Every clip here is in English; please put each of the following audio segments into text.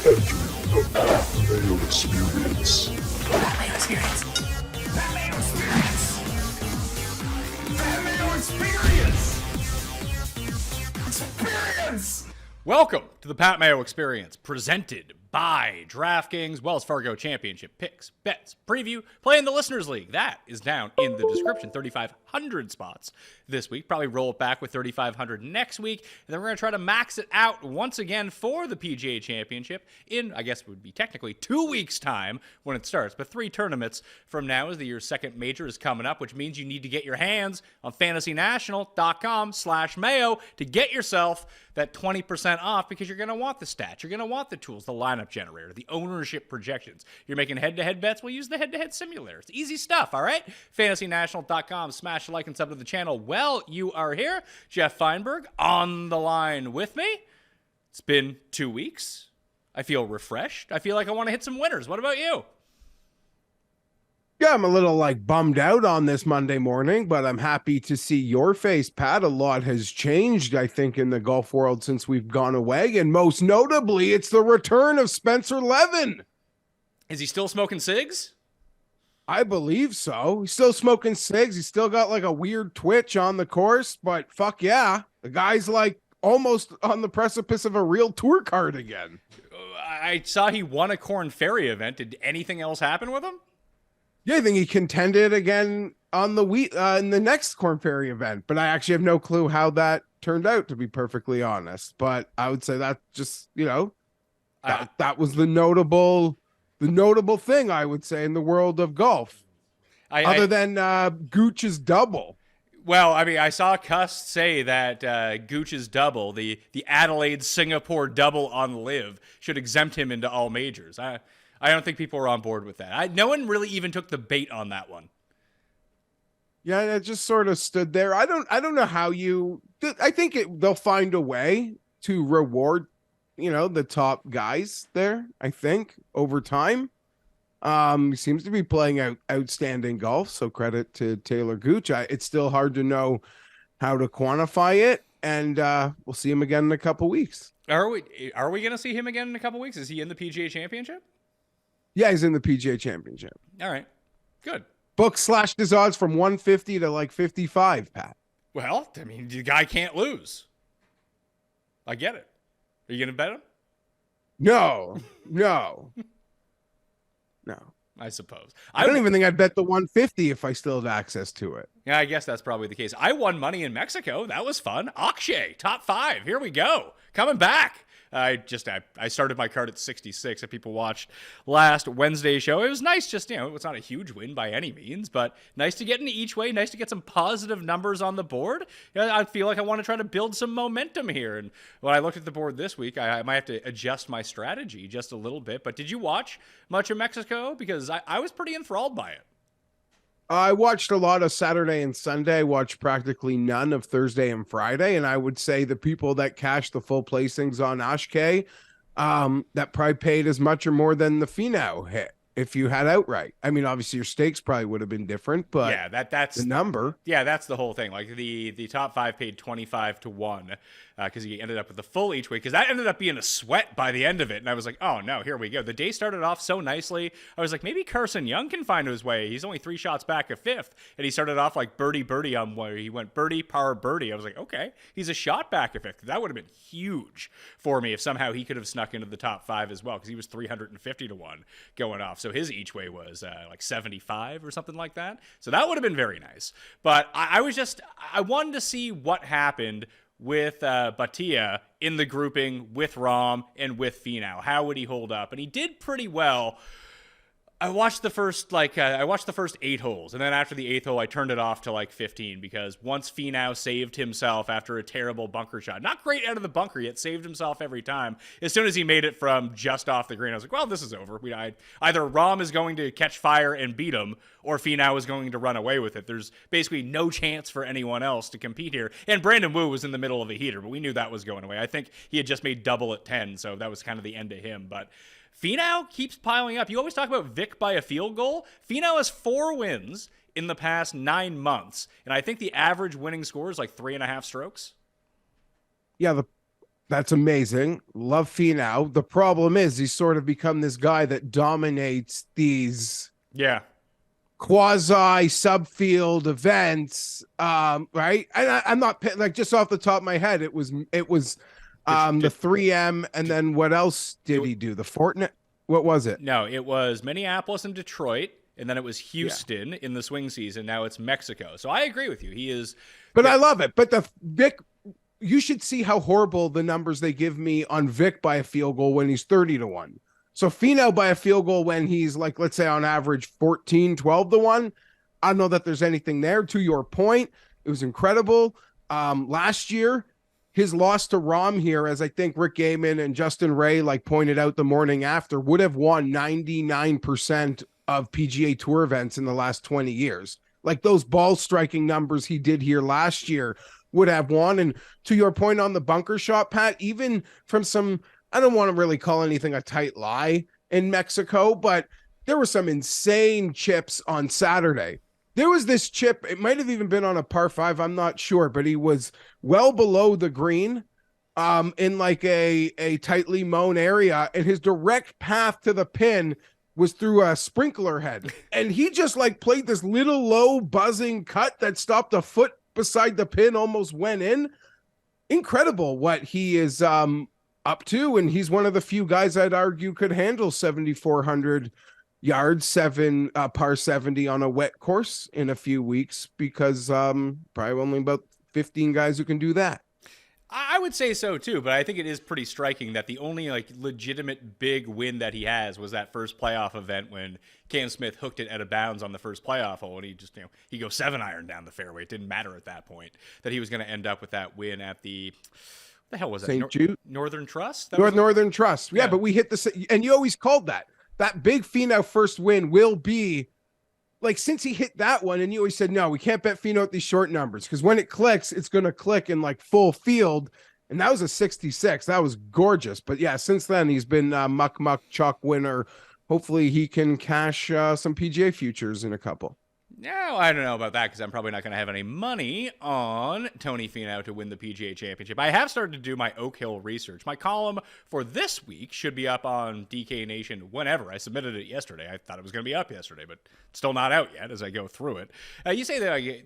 The Mayo Experience. That Mayo Experience. That Mayo Experience. That Mayo Experience. Experience. Welcome to the Pat Mayo Experience, presented by DraftKings, Wells Fargo Championship Picks, Bets, Preview, Play in the Listeners League. That is down in the description. 3,500 spots this week. Probably roll it back with 3,500 next week. And then we're going to try to max it out once again for the PGA Championship in, I guess it would be technically 2 weeks' time when it starts. But 3 tournaments from now as the year's second major is coming up, which means you need to get your hands on fantasynational.com/Mayo to get yourself that 20% off, because you're going to want the stats. You're going to want the tools, the lineup generator, the ownership projections. You're making head-to-head bets? We'll use the head-to-head simulator. It's easy stuff, all right? fantasynational.com. Smash the like and sub to the channel. Well, you are here. Geoff Fienberg on the line with me. It's been 2 weeks. I feel refreshed. I feel like I want to hit some winners. What about you? Yeah, I'm a little bummed out on this Monday morning, but I'm happy to see your face, Pat. A lot has changed, I think, in the golf world since we've gone away. And most notably, it's the return of Spencer Levin. Is he still smoking cigs? I believe so. He's still smoking cigs. He's still got a weird twitch on the course, but fuck yeah. The guy's almost on the precipice of a real tour card again. I saw he won a Korn Ferry event. Did anything else happen with him? Yeah, I think he contended again on the in the next Korn Ferry event, but I actually have no clue how that turned out, to be perfectly honest. But I would say that just, that was the notable thing, I would say, in the world of golf, other than Gooch's double. Well, I mean, I saw Cuss say that Gooch's double, the Adelaide Singapore double on Live, should exempt him into all majors. I don't think people are on board with that. No one really even took the bait on that one. Yeah, it just sort of stood there. I don't know how I think they'll find a way to reward, the top guys there, I think, over time. He seems to be playing outstanding golf, so credit to Taylor Gooch. It's still hard to know how to quantify it, and we'll see him again in a couple weeks. Are we going to see him again in a couple weeks? Is he in the PGA Championship? Yeah, he's in the PGA Championship. All right, good. Book slashed his odds from 150 to 55, Pat. Well, I mean, the guy can't lose. I get it. Are you going to bet him? No. I suppose. I don't even think I'd bet the 150 if I still had access to it. Yeah, I guess that's probably the case. I won money in Mexico. That was fun. Akshay, top 5. Here we go. Coming back. I started my card at 66. If people watched last Wednesday's show, it was nice. Just, it's not a huge win by any means, but nice to get into each way. Nice to get some positive numbers on the board. I feel like I want to try to build some momentum here. And when I looked at the board this week, I might have to adjust my strategy just a little bit. But did you watch much of Mexico? Because I was pretty enthralled by it. I watched a lot of Saturday and Sunday. I watched practically none of Thursday and Friday. And I would say the people that cashed the full placings on Ashke, that probably paid as much or more than the Finau hit if you had outright. I mean, obviously your stakes probably would have been different, but yeah, that's the number. Yeah, that's the whole thing. The top 5 paid 25 to 1 because he ended up with the full each way, because that ended up being a sweat by the end of it. And I was like, oh no, here we go. The day started off so nicely. I was like, maybe Carson Young can find his way. He's only 3 shots back of 5th. And he started off like birdie on where he went birdie, par, birdie. I was like, okay, he's a shot back of 5th. That would have been huge for me if somehow he could have snuck into the top 5 as well, because he was 350 to 1 going off. So his each way was 75 or something like that. So that would have been very nice. But I wanted to see what happened with Batia in the grouping with Rahm and with Finau. How would he hold up? And he did pretty well. I watched the first 8 holes, and then after the 8th hole, I turned it off to 15, because once Finau saved himself after a terrible bunker shot, not great out of the bunker, yet saved himself every time. As soon as he made it from just off the green, I was like, well, this is over. Either Rahm is going to catch fire and beat him, or Finau is going to run away with it. There's basically no chance for anyone else to compete here. And Brandon Wu was in the middle of a heater, but we knew that was going away. I think he had just made double at 10, so that was kind of the end of him. But Finau keeps piling up. You always talk about Vic by a field goal. Finau has 4 wins in the past 9 months, and I think the average winning score is 3.5 strokes. Yeah, That's amazing. Love Finau. The problem is he's sort of become this guy that dominates these Yeah. quasi subfield events. Right. And I'm not like, just off the top of my head, it was the 3M, and then what else did he do? The Fortnite. What was it? No, it was Minneapolis and Detroit, and then it was Houston in the swing season. Now it's Mexico. So I agree with you. He is. But I love it. But the Vic, you should see how horrible the numbers they give me on Vic by a field goal when he's 30-1. So Finau by a field goal when he's like, let's say on average 14, 12-1. I don't know that there's anything there. To your point, it was incredible. Last year, his loss to Rahm here, as I think Rick Gaiman and Justin Ray like pointed out the morning after, would have won 99% of PGA Tour events in the last 20 years. Like those ball striking numbers he did here last year would have won. And to your point on the bunker shot, Pat, even from some, I don't want to really call anything a tight lie in Mexico, but there were some insane chips on Saturday. There was this chip, it might have even been on a par 5, I'm not sure, but he was well below the green in like a tightly mown area, and his direct path to the pin was through a sprinkler head. And he just like played this little low buzzing cut that stopped a foot beside the pin, almost went in. Incredible what he is up to, and he's one of the few guys I'd argue could handle 7,400 yards, par 70 on a wet course in a few weeks, because probably only about 15 guys who can do that. I would say so too, but I think it is pretty striking that the only like legitimate big win that he has was that first playoff event when Cam Smith hooked it out of bounds on the first playoff hole, and he just, he goes 7-iron down the fairway. It didn't matter at that point that he was going to end up with that win at the what the hell was it? St. Jude? Northern Trust? Northern Trust. Yeah, but we hit and you always called that big Finau first win will be like, since he hit that one, and you always said, no, we can't bet Finau at these short numbers, because when it clicks, it's going to click in like full field. And that was a 66. That was gorgeous. But yeah, since then he's been muck chalk winner. Hopefully he can cash some PGA futures in a couple. No, I don't know about that, because I'm probably not going to have any money on Tony Finau to win the PGA Championship. I have started to do my Oak Hill research. My column for this week should be up on DK Nation whenever. I submitted it yesterday. I thought it was going to be up yesterday, but it's still not out yet as I go through it. You say that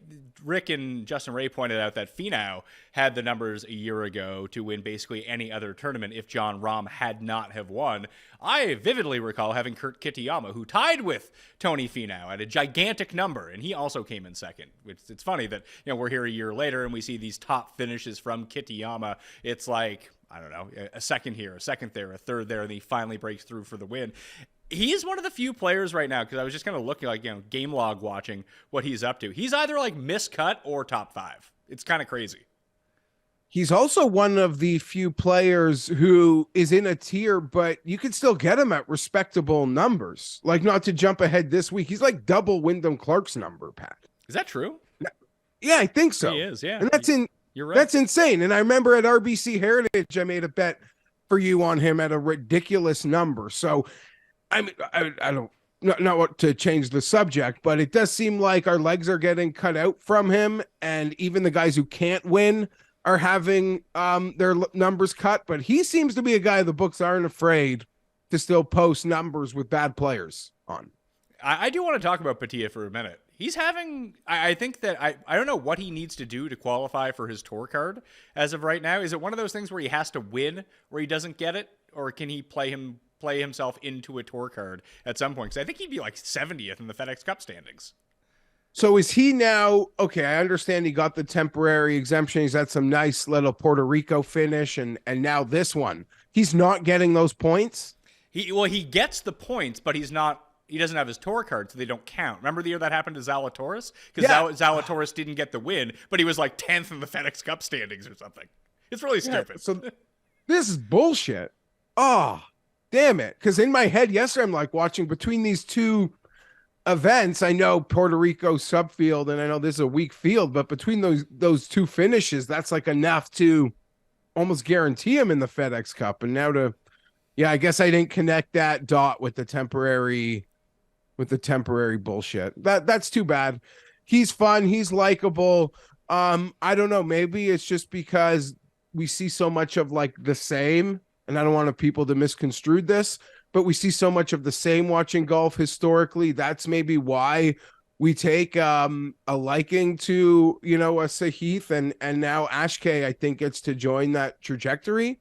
Rick and Justin Ray pointed out that Finau had the numbers a year ago to win basically any other tournament if Jon Rahm had not have won. I vividly recall having Kurt Kitayama, who tied with Tony Finau at a gigantic number, and he also came in second. It's funny that we're here a year later and we see these top finishes from Kitayama. It's like, I don't know, a second here, a second there, a third there, and he finally breaks through for the win. He is one of the few players right now, because I was just kind of looking, like, game log watching what he's up to. He's either like miscut or top 5. It's kind of crazy. He's also one of the few players who is in a tier, but you can still get him at respectable numbers. Like, not to jump ahead this week, he's like double Wyndham Clark's number, Pat. Is that true? Yeah, I think so. He is, yeah. And you're right. That's insane. And I remember at RBC Heritage, I made a bet for you on him at a ridiculous number. So I mean, I don't not to change the subject, but it does seem like our legs are getting cut out from him, and even the guys who can't win are having their numbers cut. But he seems to be a guy the books aren't afraid to still post numbers with bad players on. I do want to talk about Patia for a minute. He's having, I think that, I don't know what he needs to do to qualify for his tour card as of right now. Is it one of those things where he has to win where he doesn't get it? Or can he play himself into a tour card at some point? Because I think he'd be like 70th in the FedEx Cup standings. So is he now, okay, I understand he got the temporary exemption. He's had some nice little Puerto Rico finish, and now this one. He's not getting those points? He gets the points, but he doesn't have his tour card, so they don't count. Remember the year that happened to Zalatoris? Because Zalatoris didn't get the win, but he was like 10th in the FedEx Cup standings or something. It's really stupid. So this is bullshit. Oh, damn it. Because in my head yesterday, I'm like watching between these two events. I know Puerto Rico subfield, and I know this is a weak field, but between those two finishes, that's like enough to almost guarantee him in the FedEx Cup. And now I guess I didn't connect that dot with the temporary bullshit. That's too bad. He's fun. He's likable. I don't know. Maybe it's just because we see so much of like the same, and I don't want people to misconstrue this, but we see so much of the same watching golf historically. That's maybe why we take a liking to, you know, a Sahith, and now Ashkay, I think, gets to join that trajectory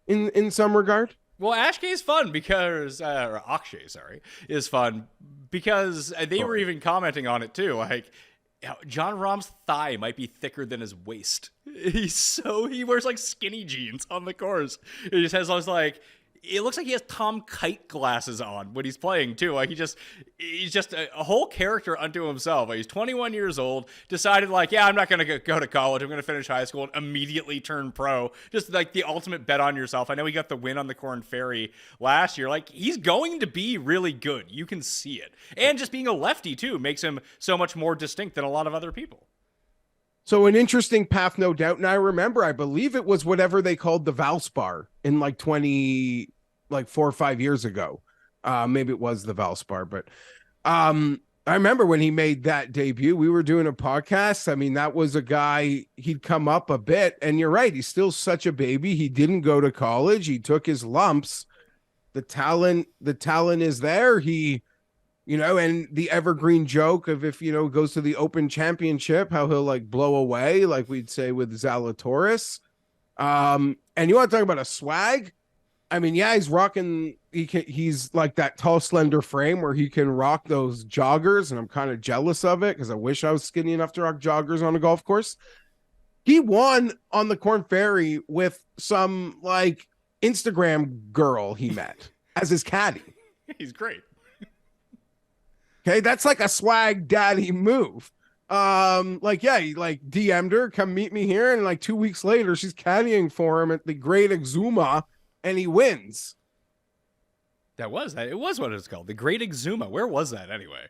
in some regard. Well, Ashkay is fun because, or Akshay, sorry, is fun because they were even commenting on it too. Like, John Rahm's thigh might be thicker than his waist. He wears like skinny jeans on the course. He just has those like, it looks like he has Tom Kite glasses on when he's playing too. Like he's just a whole character unto himself. Like he's 21 years old, decided like, yeah, I'm not going to go to college. I'm going to finish high school and immediately turn pro. Just like the ultimate bet on yourself. I know he got the win on the Corn Ferry last year. Like he's going to be really good. You can see it. And just being a lefty too makes him so much more distinct than a lot of other people. So an interesting path, no doubt. And I remember, I believe it was whatever they called the Valspar in like 4 or 5 years ago. Maybe it was the Valspar, but I remember when he made that debut, we were doing a podcast. I mean, that was a guy, he'd come up a bit, and you're right. He's still such a baby. He didn't go to college. He took his lumps. The talent is there. He, you know, and the evergreen joke of if, you know, goes to the Open Championship, how he'll like blow away, like we'd say with Zalatoris. And you want to talk about a swag? I mean, yeah, he's rocking. He's like that tall, slender frame where he can rock those joggers, and I'm kind of jealous of it because I wish I was skinny enough to rock joggers on a golf course. He won on the Corn Ferry with some like Instagram girl he met as his caddy. He's great. Okay, that's like a swag daddy move. Like, yeah, he like DM'd her, come meet me here, and like 2 weeks later, she's caddying for him at the Great Exuma, and he wins. It was what it's called. The Great Exuma. Where was that anyway?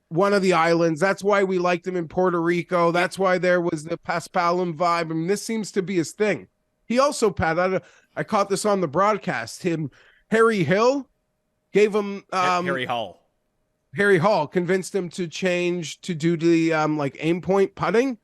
One of the islands. That's why we liked him in Puerto Rico. That's why there was the Paspalum vibe. I mean, this seems to be his thing. He also, Pat, I caught this on the broadcast. Harry Hill gave him Harry Hall convinced him to change to do the like aim point putting,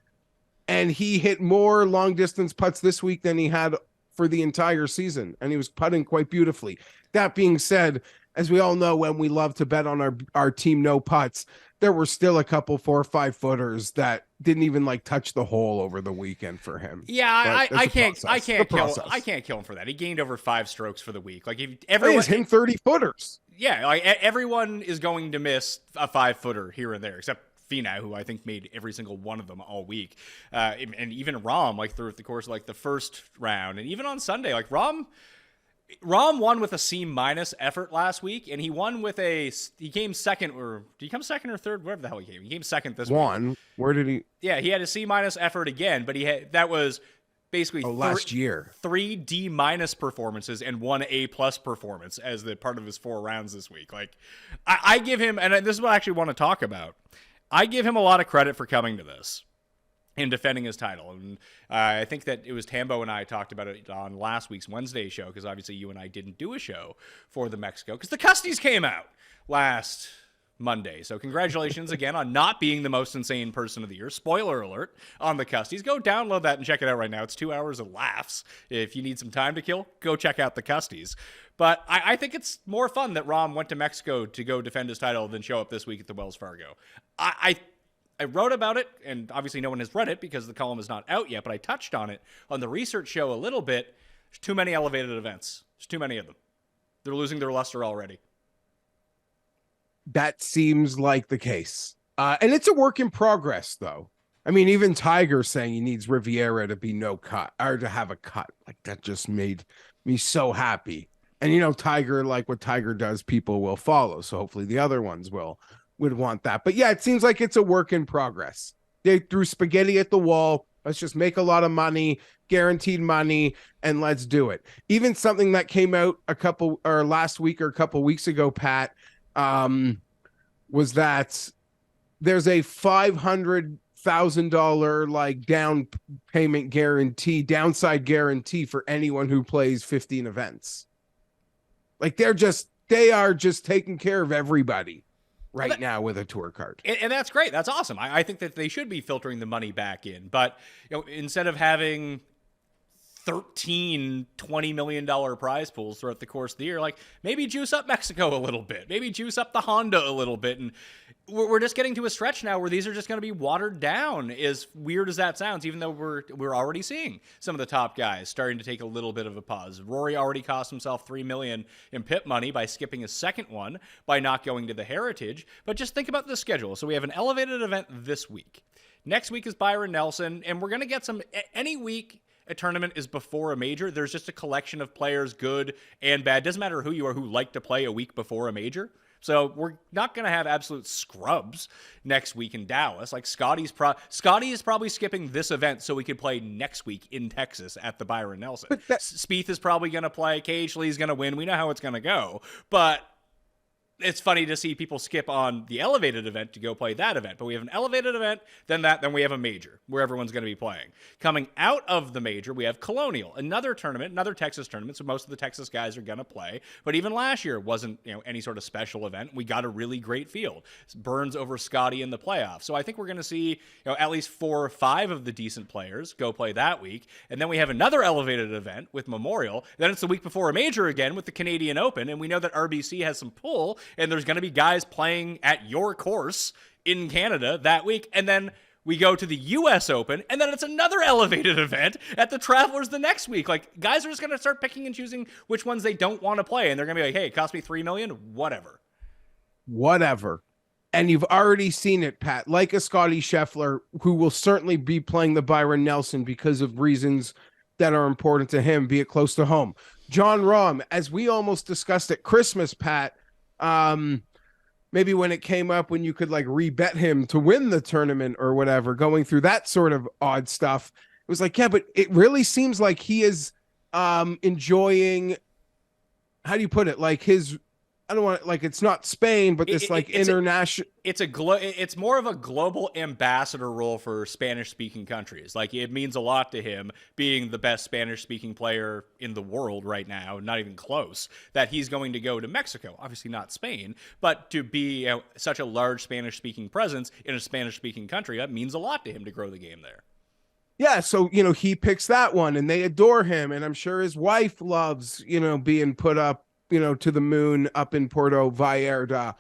and he hit more long distance putts this week than he had for the entire season, and he was putting quite beautifully. That being said, as we all know, when we love to bet on our team no putts, there were still a couple 4 or 5 footers that didn't even like touch the hole over the weekend for him. Yeah, I can't kill him for that. He gained over 5 strokes for the week. Like if everyone him 30 footers. Yeah, like everyone is going to miss a 5-footer here and there, except Finau, who I think made every single one of them all week, and even Rahm, like through the course of like the first round, and even on Sunday, like Rahm won with a C- effort last week, and he won with he came second, or did he come second or third? Whatever the hell he came. He came second this week. Where did he? Yeah, he had a C- effort again, but that was basically last year 3 D- performances and 1 A+ performance as the part of his 4 rounds this week. Like I give him, and this is what I actually want to talk about, I give him a lot of credit for coming to this and defending his title. And I think that it was Tambo and I talked about it on last week's Wednesday show, because obviously you and I didn't do a show for the Mexico because the Custies came out last Monday. So congratulations again on not being the most insane person of the year. Spoiler alert on the Custies. Go download that and check it out right now. It's 2 hours of laughs. If you need some time to kill, go check out the Custies. But I think it's more fun that Rahm went to Mexico to go defend his title than show up this week at the Wells Fargo. I wrote about it, and obviously no one has read it because the column is not out yet, but I touched on it on the research show a little bit. There's too many elevated events. There's too many of them. They're losing their luster already. That seems like the case. And it's a work in progress, though. I mean, even Tiger saying he needs Riviera to be no cut, or to have a cut. Like, that just made me so happy. And, you know, Tiger, like what Tiger does, people will follow. So hopefully the other ones would want that. But yeah, it seems like it's a work in progress. They threw spaghetti at the wall. Let's just make a lot of money, guaranteed money, and let's do it. Even something that came out last week or a couple weeks ago, Pat, was that there's a $500,000 like down payment guarantee, downside guarantee for anyone who plays 15 events. Like they are just taking care of everybody now with a tour card. And that's great. That's awesome. I think that they should be filtering the money back in. But, you know, instead of having 13 $20 million prize pools throughout the course of the year. Like, maybe juice up Mexico a little bit, maybe juice up the Honda a little bit. And we're just getting to a stretch now where these are just going to be watered down, as weird as that sounds, even though we're already seeing some of the top guys starting to take a little bit of a pause. Rory already cost himself $3 million in pip money by skipping his second one, by not going to the Heritage. But just think about the schedule. So we have an elevated event this week. Next week is Byron Nelson, and we're going to get some, any week a tournament is before a major, there's just a collection of players, good and bad. Doesn't matter who you are, who like to play a week before a major. So we're not going to have absolute scrubs next week in Dallas. Like, Scotty is probably skipping this event so we could play next week in Texas at the Byron Nelson. Spieth is probably going to play. Occasionally he's going to win. We know how it's going to go. But it's funny to see people skip on the elevated event to go play that event. But we have an elevated event, then we have a major where everyone's going to be playing. Coming out of the major, we have Colonial, another tournament, another Texas tournament. So most of the Texas guys are going to play. But even last year wasn't, any sort of special event. We got a really great field. Burns over Scotty in the playoffs. So I think we're going to see, at least 4 or 5 of the decent players go play that week. And then we have another elevated event with Memorial. Then it's the week before a major again with the Canadian Open. And we know that RBC has some pull, and there's going to be guys playing at your course in Canada that week. And then we go to the U.S. Open, and then it's another elevated event at the Travelers the next week. Like, guys are just going to start picking and choosing which ones they don't want to play, and they're going to be like, hey, it cost me $3 million, whatever. And you've already seen it, Pat, like a Scotty Scheffler, who will certainly be playing the Byron Nelson because of reasons that are important to him, be it close to home. John Rahm, as we almost discussed at Christmas, Pat, maybe when it came up when you could like rebet him to win the tournament or whatever, going through that sort of odd stuff, it was like, yeah, but it really seems like he is enjoying, how do you put it, like his, I don't want, like, it's not Spain, but this international. It's more of a global ambassador role for Spanish-speaking countries. Like, it means a lot to him being the best Spanish-speaking player in the world right now, not even close, that he's going to go to Mexico. Obviously not Spain, but to be such a large Spanish-speaking presence in a Spanish-speaking country, that means a lot to him to grow the game there. Yeah, so, he picks that one, and they adore him, and I'm sure his wife loves, being put up, to the moon up in Puerto Vallarta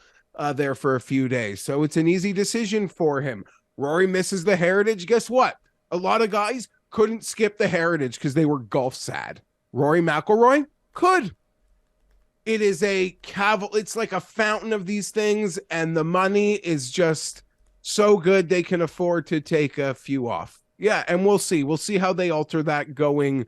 there for a few days. So it's an easy decision for him. Rory misses the Heritage. Guess what? A lot of guys couldn't skip the Heritage because they were golf sad. Rory McIlroy could. It is it's like a fountain of these things, and the money is just so good they can afford to take a few off. Yeah, and we'll see. We'll see how they alter that going.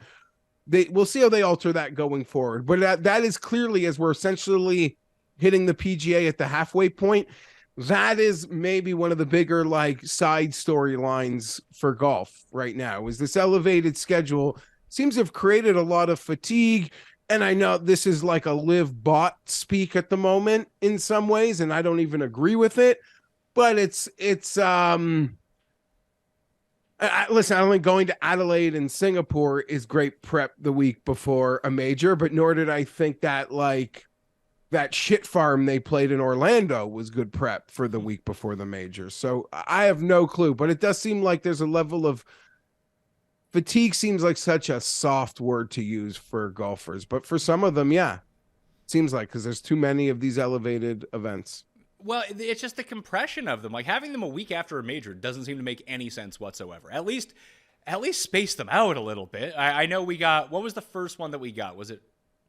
We'll see how they alter that going forward. But that is clearly, as we're essentially hitting the PGA at the halfway point, that is maybe one of the bigger like side storylines for golf right now, is this elevated schedule seems to have created a lot of fatigue. And I know this is like a live bot speak at the moment in some ways, and I don't even agree with it, but listen, I don't think going to Adelaide and Singapore is great prep the week before a major, but nor did I think that like that shit farm they played in Orlando was good prep for the week before the major. So I have no clue, but it does seem like there's a level of fatigue. Seems like such a soft word to use for golfers, but for some of them, yeah, seems like, because there's too many of these elevated events. Well, it's just the compression of them. Like, having them a week after a major doesn't seem to make any sense whatsoever. At least space them out a little bit. I know we got, what was the first one that we got? Was it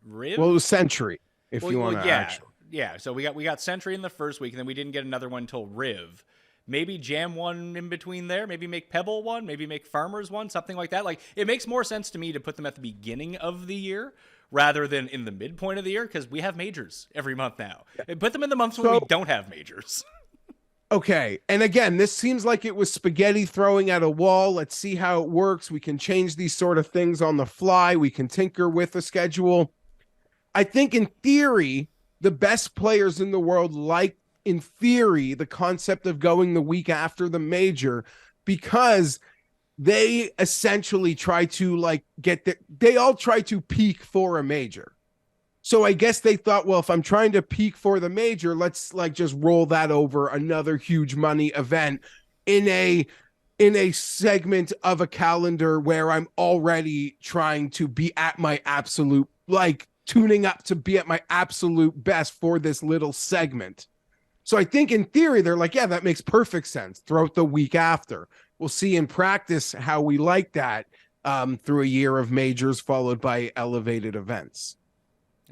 Riv? Well, it was Century, if you want to actually. Yeah, so we got Century in the first week, and then we didn't get another one until Riv. Maybe jam one in between there. Maybe make Pebble one. Maybe make Farmers one. Something like that. Like, it makes more sense to me to put them at the beginning of the year rather than in the midpoint of the year, because we have majors every month now. Yeah. Put them in the months when we don't have majors. Okay. And again, this seems like it was spaghetti throwing at a wall. Let's see how it works. We can change these sort of things on the fly. We can tinker with the schedule. I think in theory, the best players in the world like, in theory, the concept of going the week after the major, because they essentially try to like they all try to peak for a major. So I guess they thought, well, if I'm trying to peak for the major, let's like just roll that over another huge money event in in a segment of a calendar where I'm already trying to be at my absolute, like tuning up to be at my absolute best for this little segment. So I think in theory, they're like, yeah, that makes perfect sense. Throw it the week after. We'll see in practice how we like that through a year of majors followed by elevated events.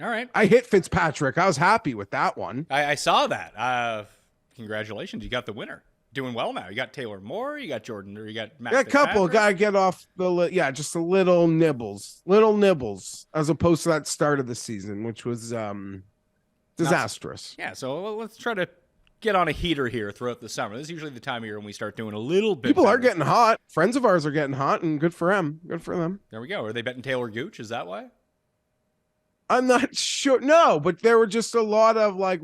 All right. I hit Fitzpatrick. I was happy with that one. I saw that. Congratulations. You got the winner. Doing well now. You got Taylor Moore. You got Jordan. Or you got Matt. Yeah, a couple. Got to get off the, just a little nibbles, as opposed to that start of the season, which was disastrous. Yeah, so let's try to get on a heater here throughout the summer. This is usually the time of year when we start doing a little bit People better. are getting hot. Friends of ours are getting hot, and good for them. Good for them. There we go. Are they betting Taylor Gooch? Is that why? I'm not sure. No, but there were just a lot of like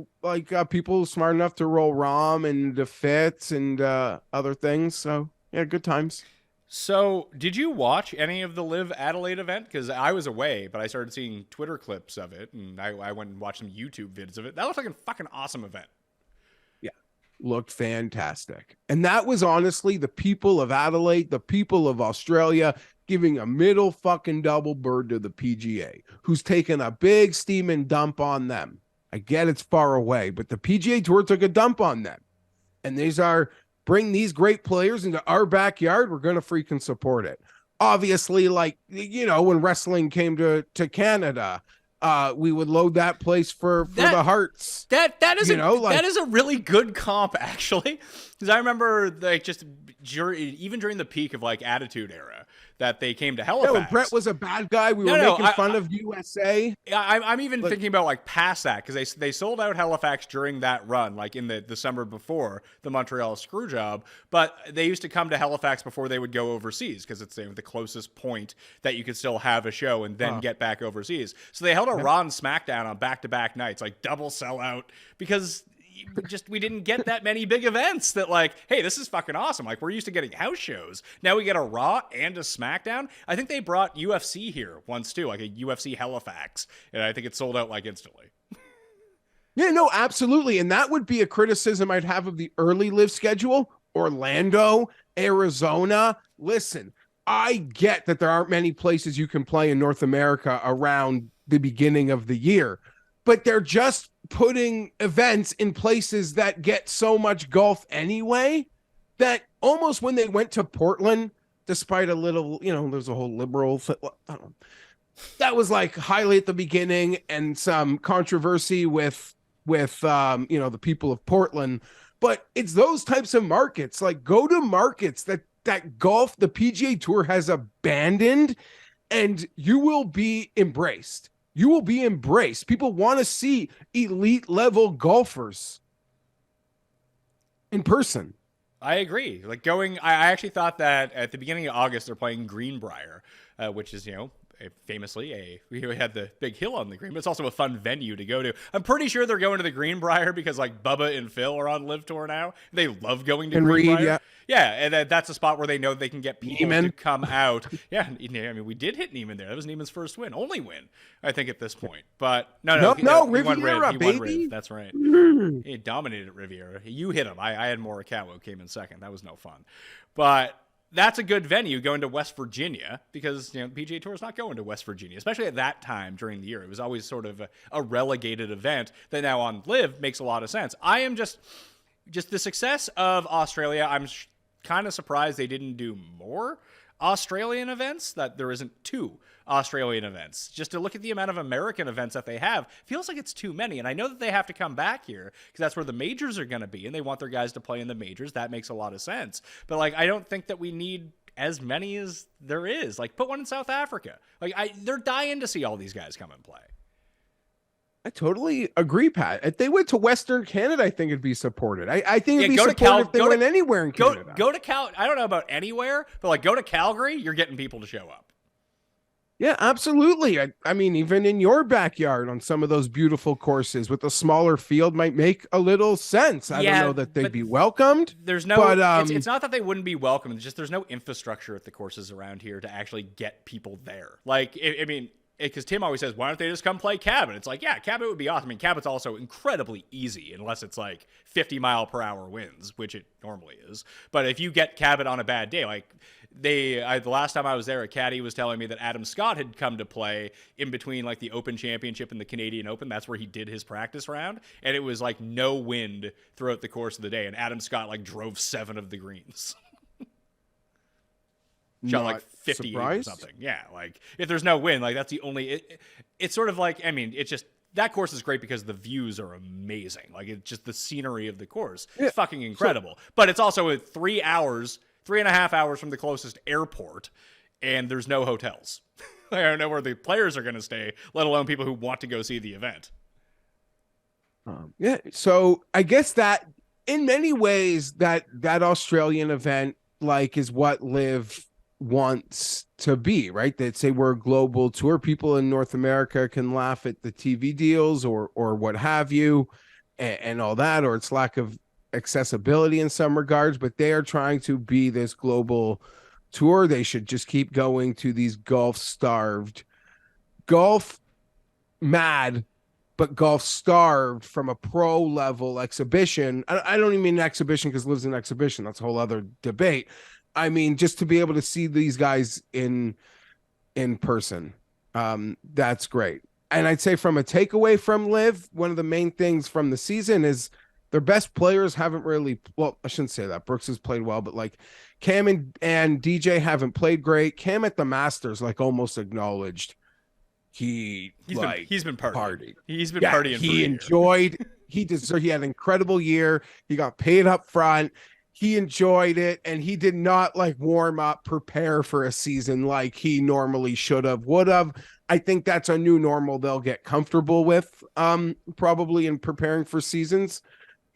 people smart enough to roll Rahm and the Fitz and other things. So yeah, good times. So did you watch any of the Live Adelaide event? Because I was away, but I started seeing Twitter clips of it, and I went and watched some YouTube vids of it. That looked like a fucking awesome event. Yeah, looked fantastic. And that was honestly the people of Adelaide, the people of Australia, giving a middle fucking double bird to the PGA, who's taken a big steaming dump on them. I get it's far away, but the PGA Tour took a dump on them. And these are, bring these great players into our backyard, we're going to freaking support it. Obviously, like, when wrestling came to Canada, we would load that place for the Hearts. That is that is a really good comp, actually, because I remember even during the peak of like Attitude Era that they came to Halifax. Yeah, when Brett was a bad guy, we were making fun of USA. I'm even thinking about like past that, because they sold out Halifax during that run, like in the summer before the Montreal screw job. But they used to come to Halifax before they would go overseas, because it's the closest point that you could still have a show and then get back overseas. So they held a Raw and SmackDown on back-to-back nights, like double sellout, because we didn't get that many big events that like, hey, this is fucking awesome. Like, we're used to getting house shows. Now we get a Raw and a SmackDown. I think they brought UFC here once too, like a UFC Halifax, and I think it sold out like instantly. Yeah, no, absolutely. And that would be a criticism I'd have of the early Live schedule. Orlando, Arizona. Listen, I get that there aren't many places you can play in North America around the beginning of the year, but they're just putting events in places that get so much golf anyway that almost when they went to Portland, despite a little, there's a whole liberal that was like highly at the beginning and some controversy with the people of Portland, but it's those types of markets. Like, go to markets that golf, the PGA Tour has abandoned, and you will be embraced. You will be embraced. People want to see elite level golfers in person. I agree. Like I actually thought that at the beginning of August, they're playing Greenbrier, which is, famously we had the big hill on the green, but it's also a fun venue to go to. I'm pretty sure they're going to the Greenbrier because like Bubba and Phil are on Live Tour now. They love going to Greenbrier. Yeah, and that's a spot where they know they can get people to come out. Yeah, I mean, we did hit Neiman there. That was Neiman's first win, only win, I think, at this point. But no, Riviera, he baby. won Riv. That's right. He dominated Riviera. You hit him. I had Morikawa came in second. That was no fun, but that's a good venue going to West Virginia, because the PGA Tour is not going to West Virginia, especially at that time during the year. It was always sort of a relegated event that now on Live makes a lot of sense. I am just the success of Australia. I'm kind of surprised they didn't do more Australian events, that there isn't two Australian events. Just to look at the amount of American events that they have, feels like it's too many. And I know that they have to come back here because that's where the majors are going to be, and they want their guys to play in the majors. That makes a lot of sense. But like, I don't think that we need as many as there is. Like, put one in South Africa. Like, they're dying to see all these guys come and play. I totally agree, Pat. If they went to Western Canada, I think it'd be supported. I think it'd be supported if they went anywhere in Canada. Go to Cal. I don't know about anywhere, but like, go to Calgary, you're getting people to show up. Yeah, absolutely. I mean, even in your backyard on some of those beautiful courses with a smaller field might make a little sense. I don't know that they'd be welcomed. There's no, it's not that they wouldn't be welcomed. It's just there's no infrastructure at the courses around here to actually get people there. Like, I mean, because Tim always says, why don't they just come play Cabot? It's like, yeah, Cabot would be awesome. I mean, Cabot's also incredibly easy unless it's like 50-mile-per-hour winds, which it normally is. But if you get Cabot on a bad day, like the last time I was there, a caddy was telling me that Adam Scott had come to play in between like the Open Championship and the Canadian Open. That's where he did his practice round. And it was like no wind throughout the course of the day. And Adam Scott like drove 7 of the greens. Shot like 58 or something. Yeah, like if there's no wind, like that's the only. It's sort of like, I mean, it's just that course is great because the views are amazing. Like it's just the scenery of the course, it's fucking incredible. But it's also 3 hours, 3.5 hours from the closest airport, and there's no hotels. I don't know where the players are going to stay, let alone people who want to go see the event. Yeah, so I guess that in many ways that Australian event like is what Live wants to be, right? They'd say we're a global tour. People in North America can laugh at the TV deals or what have you and all that, or its lack of accessibility in some regards, but they are trying to be this global tour. They should just keep going to these golf mad, but golf starved from a pro level exhibition. I don't even mean exhibition because Live's an exhibition. That's a whole other debate. I mean, just to be able to see these guys in person, that's great. And I'd say from a takeaway from Live, one of the main things from the season is their best players haven't really, well, I shouldn't say that. Brooks has played well, but like Cam and DJ haven't played great. Cam at the Masters, like almost acknowledged he's been partying. He's been partying. He enjoyed, he had an incredible year. He got paid up front. He enjoyed it, and he did not like warm up, prepare for a season like he normally would have. I think that's a new normal they'll get comfortable with, probably in preparing for seasons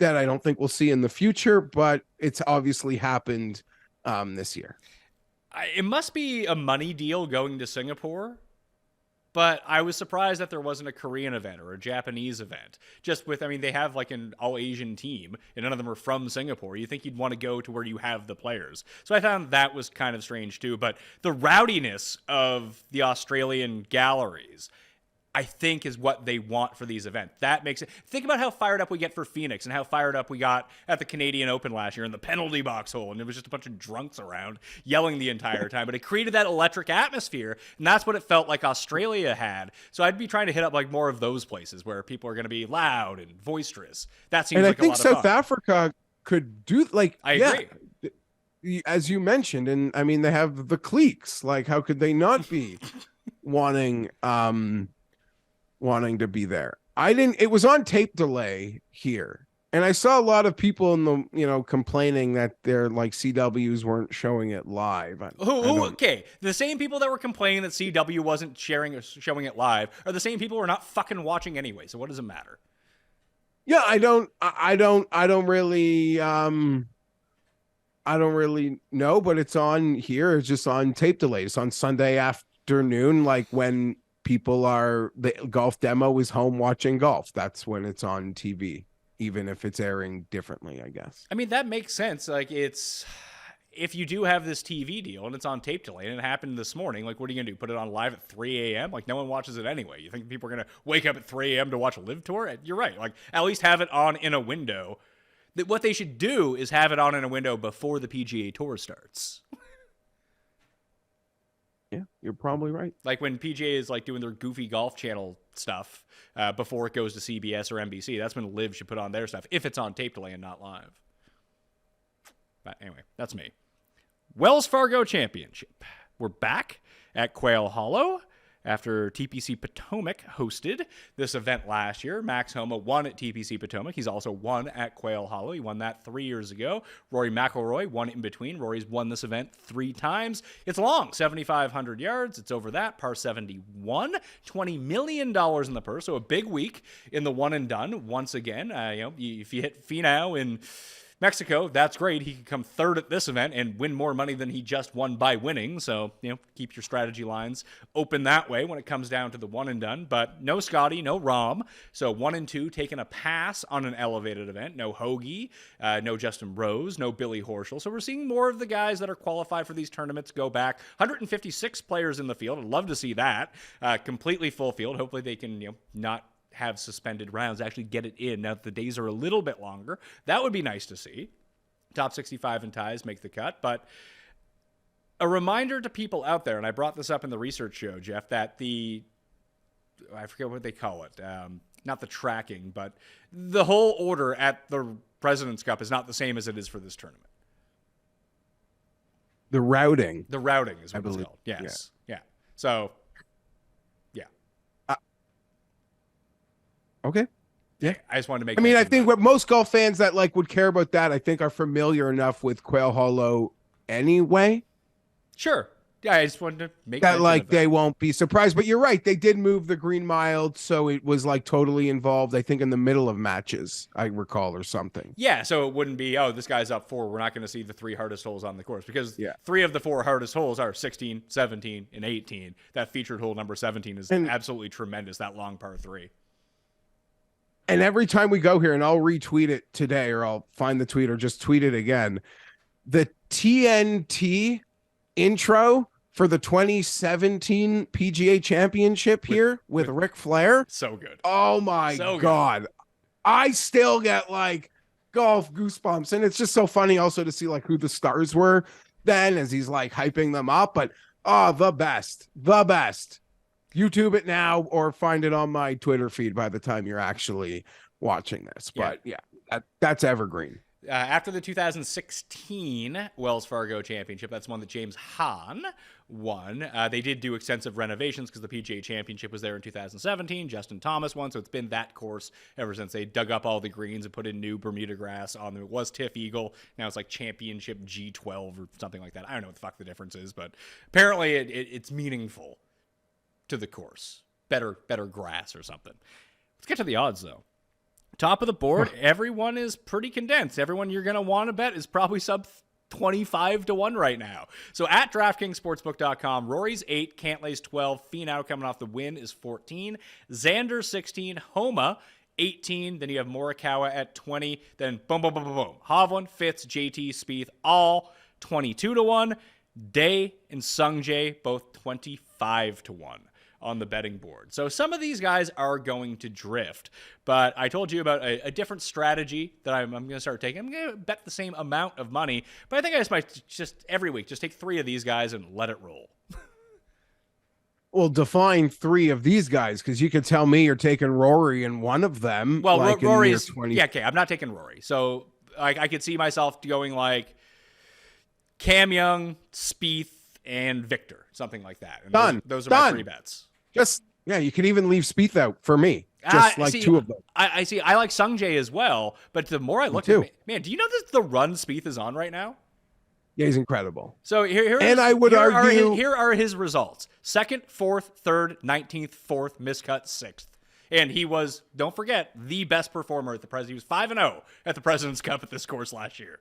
that I don't think we'll see in the future, but it's obviously happened this year. It must be a money deal going to Singapore. But I was surprised that there wasn't a Korean event or a Japanese event. Just with, I mean, they have like an all-Asian team, and none of them are from Singapore. You think you'd want to go to where you have the players. So I found that was kind of strange too. But the rowdiness of the Australian galleries, I think, is what they want for these events. That makes it. Think about how fired up we get for Phoenix and how fired up we got at the Canadian Open last year in the penalty box hole. And it was just a bunch of drunks around yelling the entire time. But it created that electric atmosphere. And that's what it felt like Australia had. So I'd be trying to hit up like more of those places where people are going to be loud and boisterous. That seems like a lot of fun. And I think South Africa could do, like, I agree. As you mentioned, and I mean, they have the cliques. Like, how could they not be wanting to be there? It was on tape delay here, and I saw a lot of people in the complaining that their like CWs weren't showing it live. Okay, the same people that were complaining that CW wasn't showing it live are the same people who are not fucking watching anyway, so what does it matter? Yeah, I don't really know, but it's on here. It's just on tape delay. It's on Sunday afternoon, like when the golf demo is home watching golf. That's when it's on TV, even if it's airing differently, I guess. I mean, that makes sense. Like, it's, if you do have this TV deal and it's on tape delay and it happened this morning, like, what are you gonna do? Put it on live at 3 a.m.? Like, no one watches it anyway. You think people are gonna wake up at 3 a.m. to watch a Live Tour? You're right. Like, at least have it on in a window. What they should do is have it on in a window before the PGA Tour starts. Yeah, you're probably right. Like when PGA is like doing their goofy golf channel stuff before it goes to CBS or NBC, that's when Live should put on their stuff if it's on tape delay and not live. But anyway, that's me. Wells Fargo Championship. We're back at Quail Hollow after TPC Potomac hosted this event last year. Max Homa won at TPC Potomac. He's also won at Quail Hollow. He won that 3 years ago. Rory McIlroy won in between. Rory's won this event 3 times. It's long, 7,500 yards. It's over that, par 71. $20 million in the purse, so a big week in the one and done once again. If you hit Finau in Mexico, that's great. He could come third at this event and win more money than he just won by winning. So, keep your strategy lines open that way when it comes down to the one and done. But no Scotty, no Rahm. So 1 and 2 taking a pass on an elevated event. No Hoagie, no Justin Rose, no Billy Horschel. So we're seeing more of the guys that are qualified for these tournaments go back. 156 players in the field. I'd love to see that. Completely full field. Hopefully they can, not have suspended rounds, actually get it in. Now, if the days are a little bit longer, that would be nice to see. Top 65 in ties make the cut. But a reminder to people out there, and I brought this up in the research show, Geoff, that I forget what they call it, not the tracking, but the whole order at the President's Cup is not the same as it is for this tournament. The routing. The routing is what it's called. Yes. Yeah. So, okay. Yeah. I just wanted to make I think what most golf fans that would care about that, I think, are familiar enough with Quail Hollow anyway. Sure. Yeah, I just wanted to make that they won't be surprised. But you're right. They did move the green mile, so it was totally involved, I think, in the middle of matches, I recall, or something. Yeah, so it wouldn't be, this guy's up 4. We're not going to see the 3 hardest holes on the course because 3 of the 4 hardest holes are 16, 17, and 18. That featured hole number 17 is absolutely tremendous, that long par 3. And every time we go here, and I'll retweet it today, or I'll find the tweet or just tweet it again, the TNT intro for the 2017 PGA Championship here with Ric Flair. So good. Oh my God. I still get golf goosebumps. And it's just so funny also to see who the stars were then as he's hyping them up. But the best. YouTube it now or find it on my Twitter feed by the time you're actually watching this. But that's evergreen. After the 2016 Wells Fargo Championship, that's one that James Hahn won. They did do extensive renovations because the PGA Championship was there in 2017. Justin Thomas won, so it's been that course ever since. They dug up all the greens and put in new Bermuda grass on them. It was Tiff Eagle. Now it's Championship G12 or something like that. I don't know what the fuck the difference is, but apparently it's meaningful to the course. Better grass or something. Let's get to the odds, though. Top of the board, everyone is pretty condensed. Everyone you're going to want to bet is probably sub 25 to 1 right now. So at DraftKingsSportsbook.com, Rory's 8, Cantlay's 12, Finau coming off the win is 14, Xander 16, Homa 18, then you have Morikawa at 20, then boom. Hovland, Fitz, JT, Spieth, all 22 to 1. Day and Sungjae, both 25 to 1. On the betting board. So some of these guys are going to drift, but I told you about a different strategy that I'm going to start taking. I'm going to bet the same amount of money, but I think I might just every week just take 3 of these guys and let it roll. Well, define 3 of these guys, because you could tell me you're taking Rory in one of them. Well, Rory's 20. Yeah, okay, I'm not taking Rory. So I could see myself going Cam Young, Spieth, and Victor, something like that. And Done. Those are my 3 bets. You could even leave Spieth out for me. Just 2 of them. I see. I like Sungjae as well, but the more I look at it, man, do you know the run Spieth is on right now? Yeah, he's incredible. So I would argue here are his results: 2nd, 4th, 3rd, 19th, 4th, miscut 6th. And he was, don't forget, the best performer at the President's. He was 5-0 at the President's Cup at this course last year.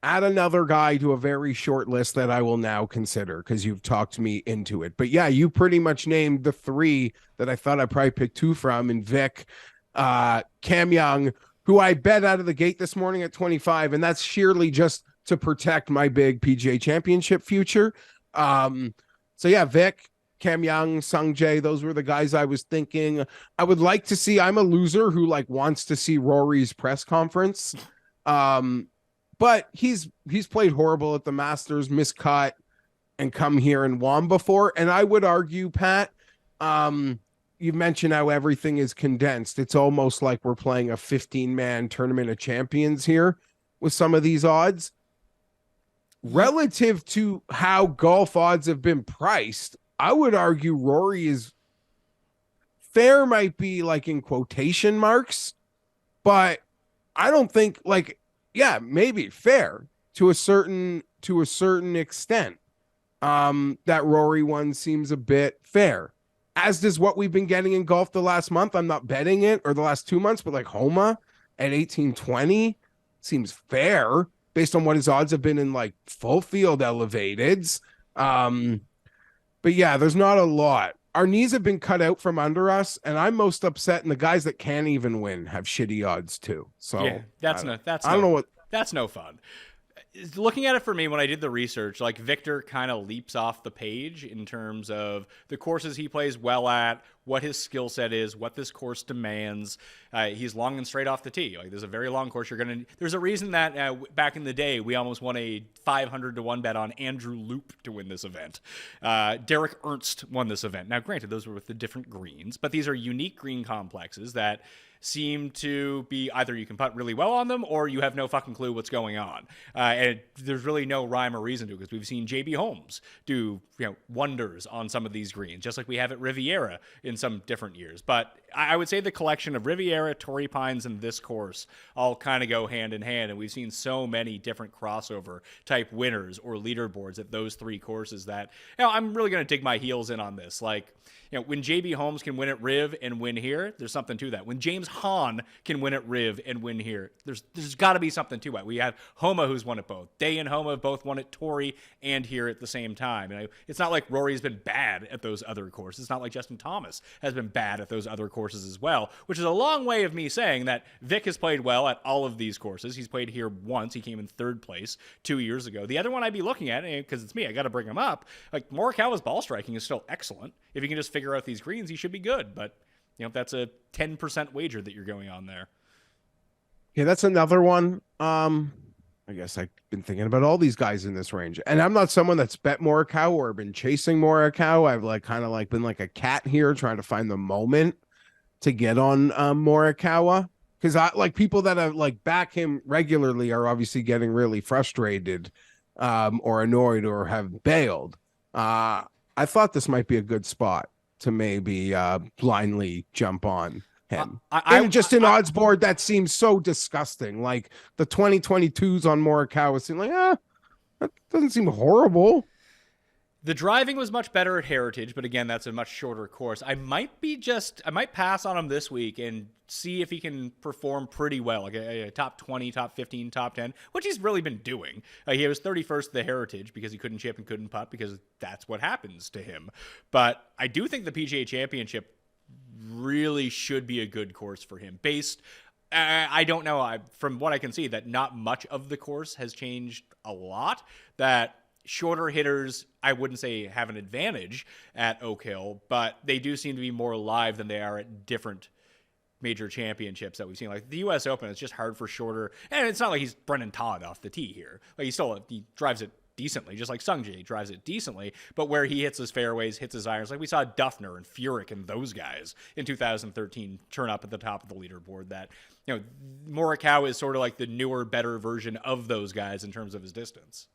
Add another guy to a very short list that I will now consider because you've talked me into it. But yeah, you pretty much named the 3 that I thought I'd probably pick 2 from, and Vic, Cam Young, who I bet out of the gate this morning at 25, and that's sheerly just to protect my big PGA Championship future. So yeah, Vic, Cam Young, Sungjae, those were the guys I was thinking. I would like to see, I'm a loser who wants to see Rory's press conference. But he's played horrible at the Masters, miscut, and come here and won before. And I would argue, Pat, you mentioned how everything is condensed. It's almost like we're playing a 15-man tournament of champions here with some of these odds. Relative to how golf odds have been priced, I would argue Rory is fair, might be in quotation marks, but I don't think yeah, maybe fair to a certain extent. That Rory one seems a bit fair, as does what we've been getting in golf the last month. I'm not betting it, or the last 2 months, but Homa at 18-20 seems fair based on what his odds have been in like full field elevateds. But yeah, there's not a lot. Our knees have been cut out from under us, and I'm most upset. And the guys that can't even win have shitty odds too. So yeah, I don't know what. That's no fun. Looking at it for me when I did the research, like Victor kind of leaps off the page in terms of the courses he plays well at, what his skill set is, what this course demands. He's long and straight off the tee. Like, there's a very long course. There's a reason that back in the day we almost won a 500-1 bet on Andrew Loop to win this event. Derek Ernst won this event. Now, granted, those were with the different greens, but these are unique green complexes that seem to be either you can putt really well on them or you have no fucking clue what's going on. And there's really no rhyme or reason to it because we've seen JB Holmes do wonders on some of these greens, just like we have at Riviera in some different years. But I would say the collection of Riviera, Torrey Pines, and this course all kind of go hand in hand. And we've seen so many different crossover type winners or leaderboards at those three courses that I'm really going to dig my heels in on this. Like, when JB Holmes can win at Riv and win here, there's something to that. When James Hahn can win at Riv and win here, there's got to be something to it. We have Homa who's won at both. Day and Homa both won at Torrey and here at the same time. And it's not like Rory's been bad at those other courses. It's not like Justin Thomas has been bad at those other courses as well, which is a long way of me saying that Vic has played well at all of these courses. He's played here once. He came in third place 2 years ago. The other one I'd be looking at, because it's me, I got to bring him up, like Morikawa's ball striking is still excellent. If you can just figure out these greens, he should be good. But that's a 10% wager that you're going on there. Yeah, that's another one. I guess I've been thinking about all these guys in this range, and I'm not someone that's bet Morikawa or been chasing Morikawa. I've been like a cat here, trying to find the moment to get on Morikawa, because I like people that have like back him regularly are obviously getting really frustrated or annoyed or have bailed. I thought this might be a good spot to maybe blindly jump on him. An odds board that seems so disgusting. Like the 2022s on Morikawa seem like, that doesn't seem horrible. The driving was much better at Heritage, but again, that's a much shorter course. I might pass on him this week and see if he can perform pretty well, like a top 20, top 15, top 10, which he's really been doing. He was 31st at the Heritage because he couldn't chip and couldn't putt, because that's what happens to him. But I do think the PGA Championship really should be a good course for him. I don't know, from what I can see, that not much of the course has changed a lot, that shorter hitters, I wouldn't say have an advantage at Oak Hill, but they do seem to be more live than they are at different major championships that we've seen. Like the U.S. Open, it's just hard for shorter, and it's not like he's Brendan Todd off the tee here. Like he drives it decently, just like Sungjae drives it decently, but where he hits his fairways, hits his irons, like we saw Duffner and Furyk and those guys in 2013 turn up at the top of the leaderboard, that, Morikawa is sort of like the newer, better version of those guys in terms of his distance.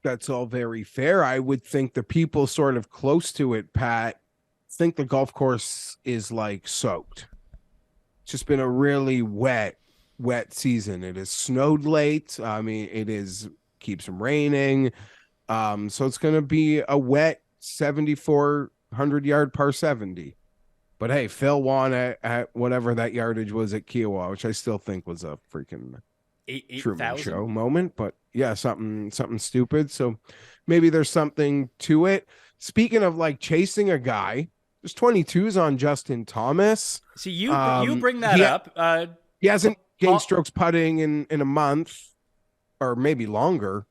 That's all very fair. I would think the people sort of close to it, Pat, think the golf course is like soaked. It's just been a really wet season. It has snowed late. I mean, keeps raining. So it's going to be a wet 7,400 yard par 70. But hey, Phil won at whatever that yardage was at Kiowa, which I still think was a freaking Truman Show moment. But yeah, something stupid. So maybe there's something to it. Speaking of like chasing a guy, there's 22s on Justin Thomas. See, you bring that up. He hasn't gained strokes putting in a month, or maybe longer.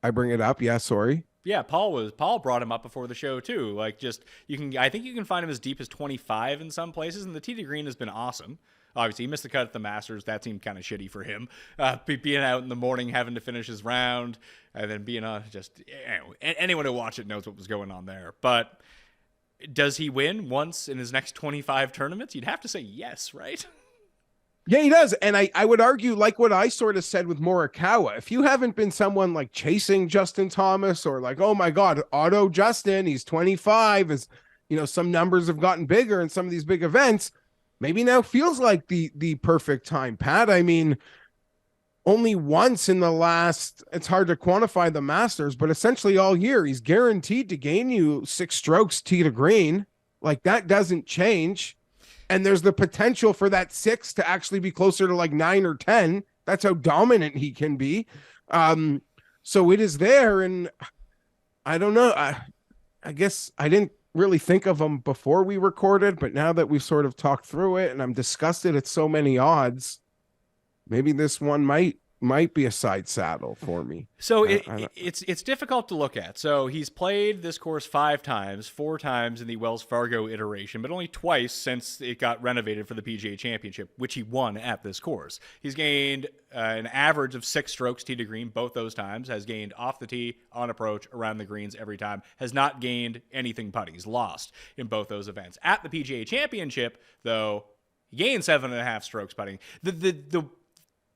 I bring it up. Yeah, sorry. Yeah, Paul brought him up before the show too. Like, I think you can find him as deep as 25 in some places, and the tee to green has been awesome. Obviously, he missed the cut at the Masters. That seemed kind of shitty for him. Being out in the morning, having to finish his round, and then being anyone who watched it knows what was going on there. But does he win once in his next 25 tournaments? You'd have to say yes, right? Yeah, he does. And I would argue, like what I sort of said with Morikawa, if you haven't been someone like chasing Justin Thomas, or like, oh my God, Auto Justin, he's 25, as some numbers have gotten bigger in some of these big events, maybe now feels like the perfect time, Pat. I mean, only once in the last, it's hard to quantify the Masters, but essentially all year, he's guaranteed to gain you 6 strokes tee to green. Like, that doesn't change. And there's the potential for that 6 to actually be closer to like 9 or 10. That's how dominant he can be. So it is there. And I don't know. I guess I didn't really think of him before we recorded, but now that we've sort of talked through it and I'm disgusted at so many odds, maybe this one might be a side saddle for me. So it's difficult to look at. So he's played this course 5 times, 4 times in the Wells Fargo iteration, but only twice since it got renovated for the PGA Championship, which he won at this course. He's gained an average of 6 strokes tee to green both those times, has gained off the tee, on approach, around the greens every time, has not gained anything putting. He's lost in both those events. At the PGA Championship, though, he gained 7.5 strokes putting.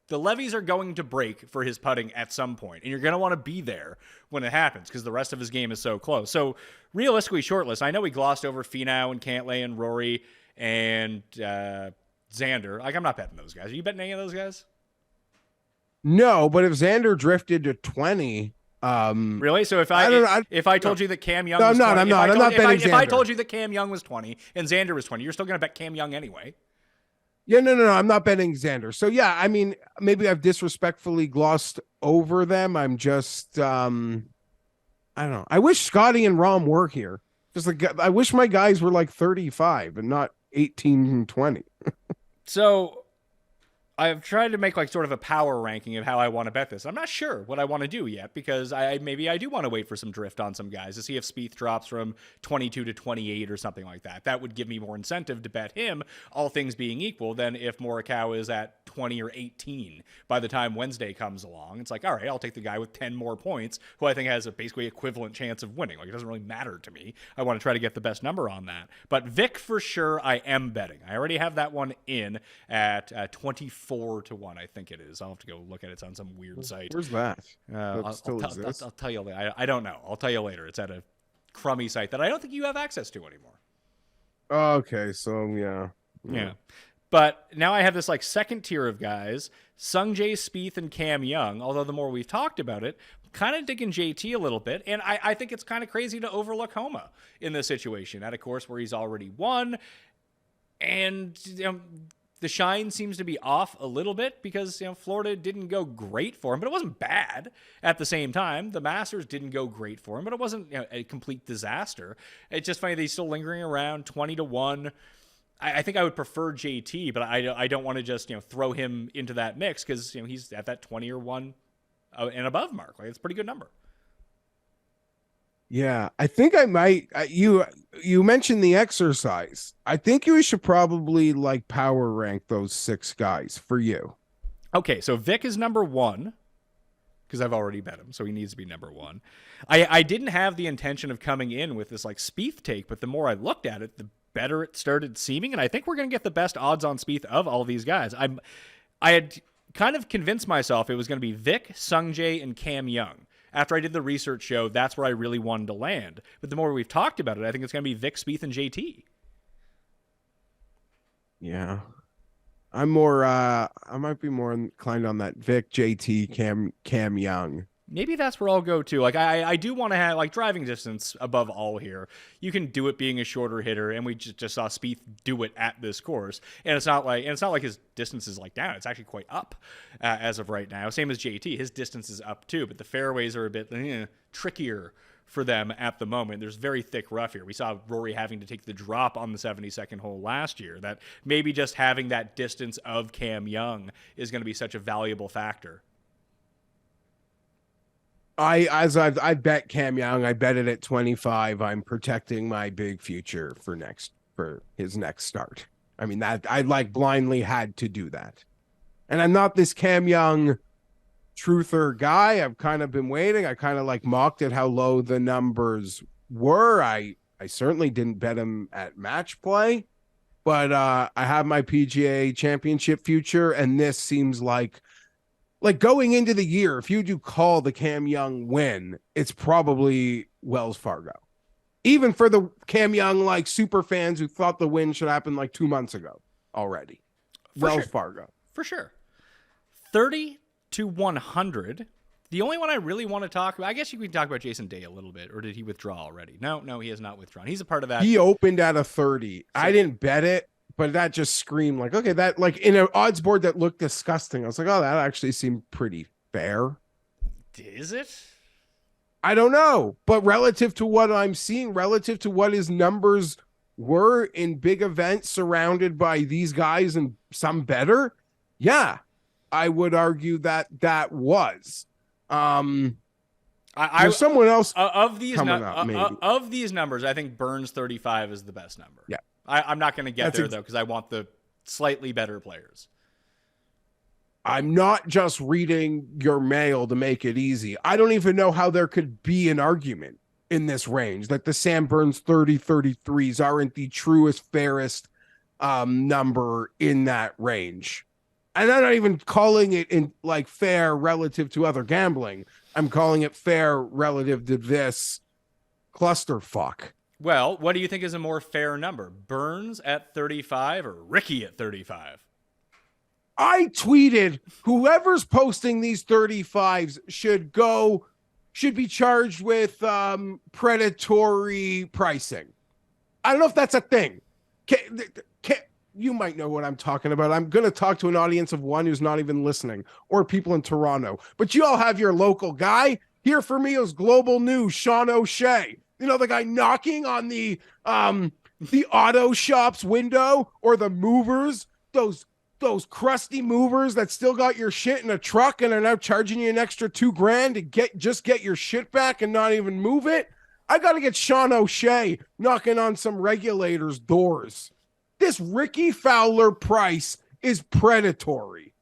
The levees are going to break for his putting at some point, and you're going to want to be there when it happens because the rest of his game is so close. So realistically, shortlist, I know we glossed over Finau and Cantlay and Rory and Xander. Like, I'm not betting those guys. Are you betting any of those guys? No, but if Xander drifted to 20, really? So if I told you that Cam Young was 20, I'm not betting Xander. If I told you that Cam Young was 20 and Xander was 20, you're still going to bet Cam Young anyway. Yeah, no, I'm not betting Xander. So yeah, I mean, maybe I've disrespectfully glossed over them. I'm just, I don't know. I wish Scotty and Rahm were here. Just like, I wish my guys were like 35 and not 18 and 20. So I've tried to make like sort of a power ranking of how I want to bet this. I'm not sure what I want to do yet because maybe I do want to wait for some drift on some guys to see if Spieth drops from 22 to 28 or something like that. That would give me more incentive to bet him, all things being equal, than if Morikawa is at 20 or 18 by the time Wednesday comes along. It's like, all right, I'll take the guy with 10 more points who I think has a basically equivalent chance of winning. Like, it doesn't really matter to me. I want to try to get the best number on that. But Vic, for sure, I am betting. I already have that one in at 24 to 1, I think it is. I'll have to go look at it. It's on some weird site. Where's that? I'll tell you later. I don't know. I'll tell you later. It's at a crummy site that I don't think you have access to anymore. Okay, so yeah. But now I have this like second tier of guys, Sungjae, Spieth, and Cam Young. Although the more we've talked about it, I'm kind of digging JT a little bit. And I think it's kind of crazy to overlook Homa in this situation at a course where he's already won. And the shine seems to be off a little bit because, Florida didn't go great for him, but it wasn't bad at the same time. The Masters didn't go great for him, but it wasn't a complete disaster. It's just funny that he's still lingering around 20 to 1. I think I would prefer JT, but I don't want to just, throw him into that mix because, he's at that 20 or 1 and above mark. Like, it's a pretty good number. Yeah, I think I might. You mentioned the exercise. I think you should probably like power rank those 6 guys for you. Okay, so Vic is number 1 because I've already bet him, so he needs to be number 1. I didn't have the intention of coming in with this like Spieth take, but the more I looked at it, the better it started seeming, and I think we're going to get the best odds on Spieth of all these guys. I had kind of convinced myself it was going to be Vic, Sungjae, and Cam Young. After I did the research show, that's where I really wanted to land. But the more we've talked about it, I think it's going to be Vic, Spieth, and JT. Yeah. I'm more I might be more inclined on that Vic, JT, Cam Young. Maybe that's where I'll go too. Like I do want to have like driving distance above all here. You can do it being a shorter hitter, and we just saw Spieth do it at this course. And it's not like his distance is like down. It's actually quite up as of right now. Same as JT, his distance is up too, but the fairways are a bit trickier for them at the moment. There's very thick rough here. We saw Rory having to take the drop on the 72nd hole last year. That maybe just having that distance of Cam Young is going to be such a valuable factor. I bet Cam Young. I bet it at 25. I'm protecting my big future for his next start. I mean, that I like blindly had to do that. And I'm not this Cam Young truther guy. I've kind of been waiting. I kind of like mocked at how low the numbers were. I certainly didn't bet him at match play, but I have my PGA Championship future, and this seems like going into the year, if you do call the Cam Young win, it's probably Wells Fargo. Even for the Cam Young like super fans who thought the win should happen like 2 months ago already. Wells Fargo. For sure. 30 to 100. The only one I really want to talk about, I guess you can talk about Jason Day a little bit, or did he withdraw already? No, he has not withdrawn. He's a part of that. He opened at a 30. I didn't bet it, but that just screamed like, okay, that like in an odds board that looked disgusting. I was like, oh, that actually seemed pretty fair. Is it? I don't know, but relative to what I'm seeing, relative to what his numbers were in big events surrounded by these guys and some better, yeah, I would argue that that was. There's someone else of these up, these numbers. I think Burns 35 is the best number. Yeah, I'm not going to get there though because I want the slightly better players. I'm not just reading your mail to make it easy. I don't even know how there could be an argument in this range that the Sam Burns 33s aren't the truest, fairest number in that range. And I'm not even calling it in like fair relative to other gambling. I'm calling it fair relative to this clusterfuck. Well, what do you think is a more fair number? Burns at 35 or Ricky at 35? I tweeted whoever's posting these 35s should be charged with predatory pricing. I don't know if that's a thing. You might know what I'm talking about. I'm going to talk to an audience of one who's not even listening, or people in Toronto. But you all have your local guy. Here for me is Global News, Sean O'Shea. You know, the guy knocking on the auto shop's window, or the movers, those crusty movers that still got your shit in a truck and are now charging you an extra $2,000 to get your shit back and not even move it. I got to get Sean O'Shea knocking on some regulators' doors. This Ricky Fowler price is predatory.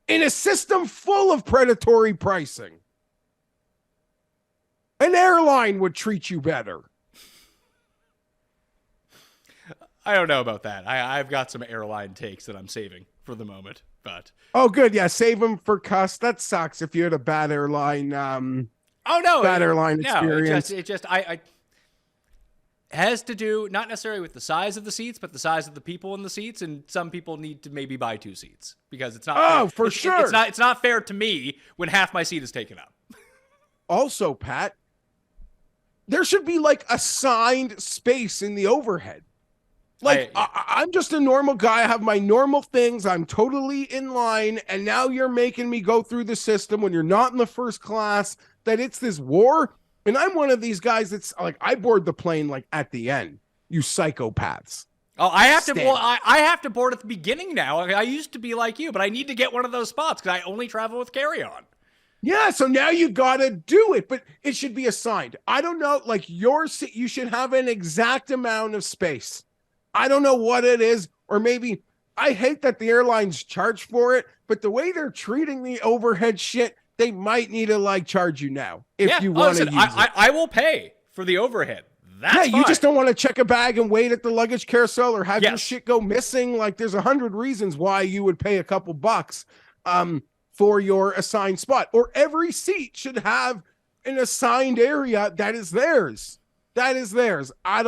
In a system full of predatory pricing, an airline would treat you better. I don't know about that. I've got some airline takes that I'm saving for the moment, but oh, good, yeah, save them for cuss. That sucks if you had a bad airline. Bad airline experience. I has to do not necessarily with the size of the seats, but the size of the people in the seats, and some people need to maybe buy 2 seats because it's not. Oh, fair. For sure, it's not fair to me when half my seat is taken up. Also, Pat, there should be like assigned space in the overhead. Like, I'm just a normal guy. I have my normal things. I'm totally in line. And now you're making me go through the system when you're not in the first class, that it's this war. And I'm one of these guys that's like, I board the plane like at the end. You psychopaths. Oh, I have to. Well, I have to board at the beginning now. I used to be like you, but I need to get one of those spots because I only travel with carry-on. Yeah, so now you got to do it, but it should be assigned. I don't know, like your seat, you should have an exact amount of space. I don't know what it is, or maybe I hate that the airlines charge for it, but the way they're treating the overhead shit, they might need to like charge you now if you want to use it. I will pay for the overhead. That's fine. You just don't want to check a bag and wait at the luggage carousel or have your shit go missing. Like there's 100 reasons why you would pay a couple bucks for your assigned spot, or every seat should have an assigned area that is theirs. That is theirs. But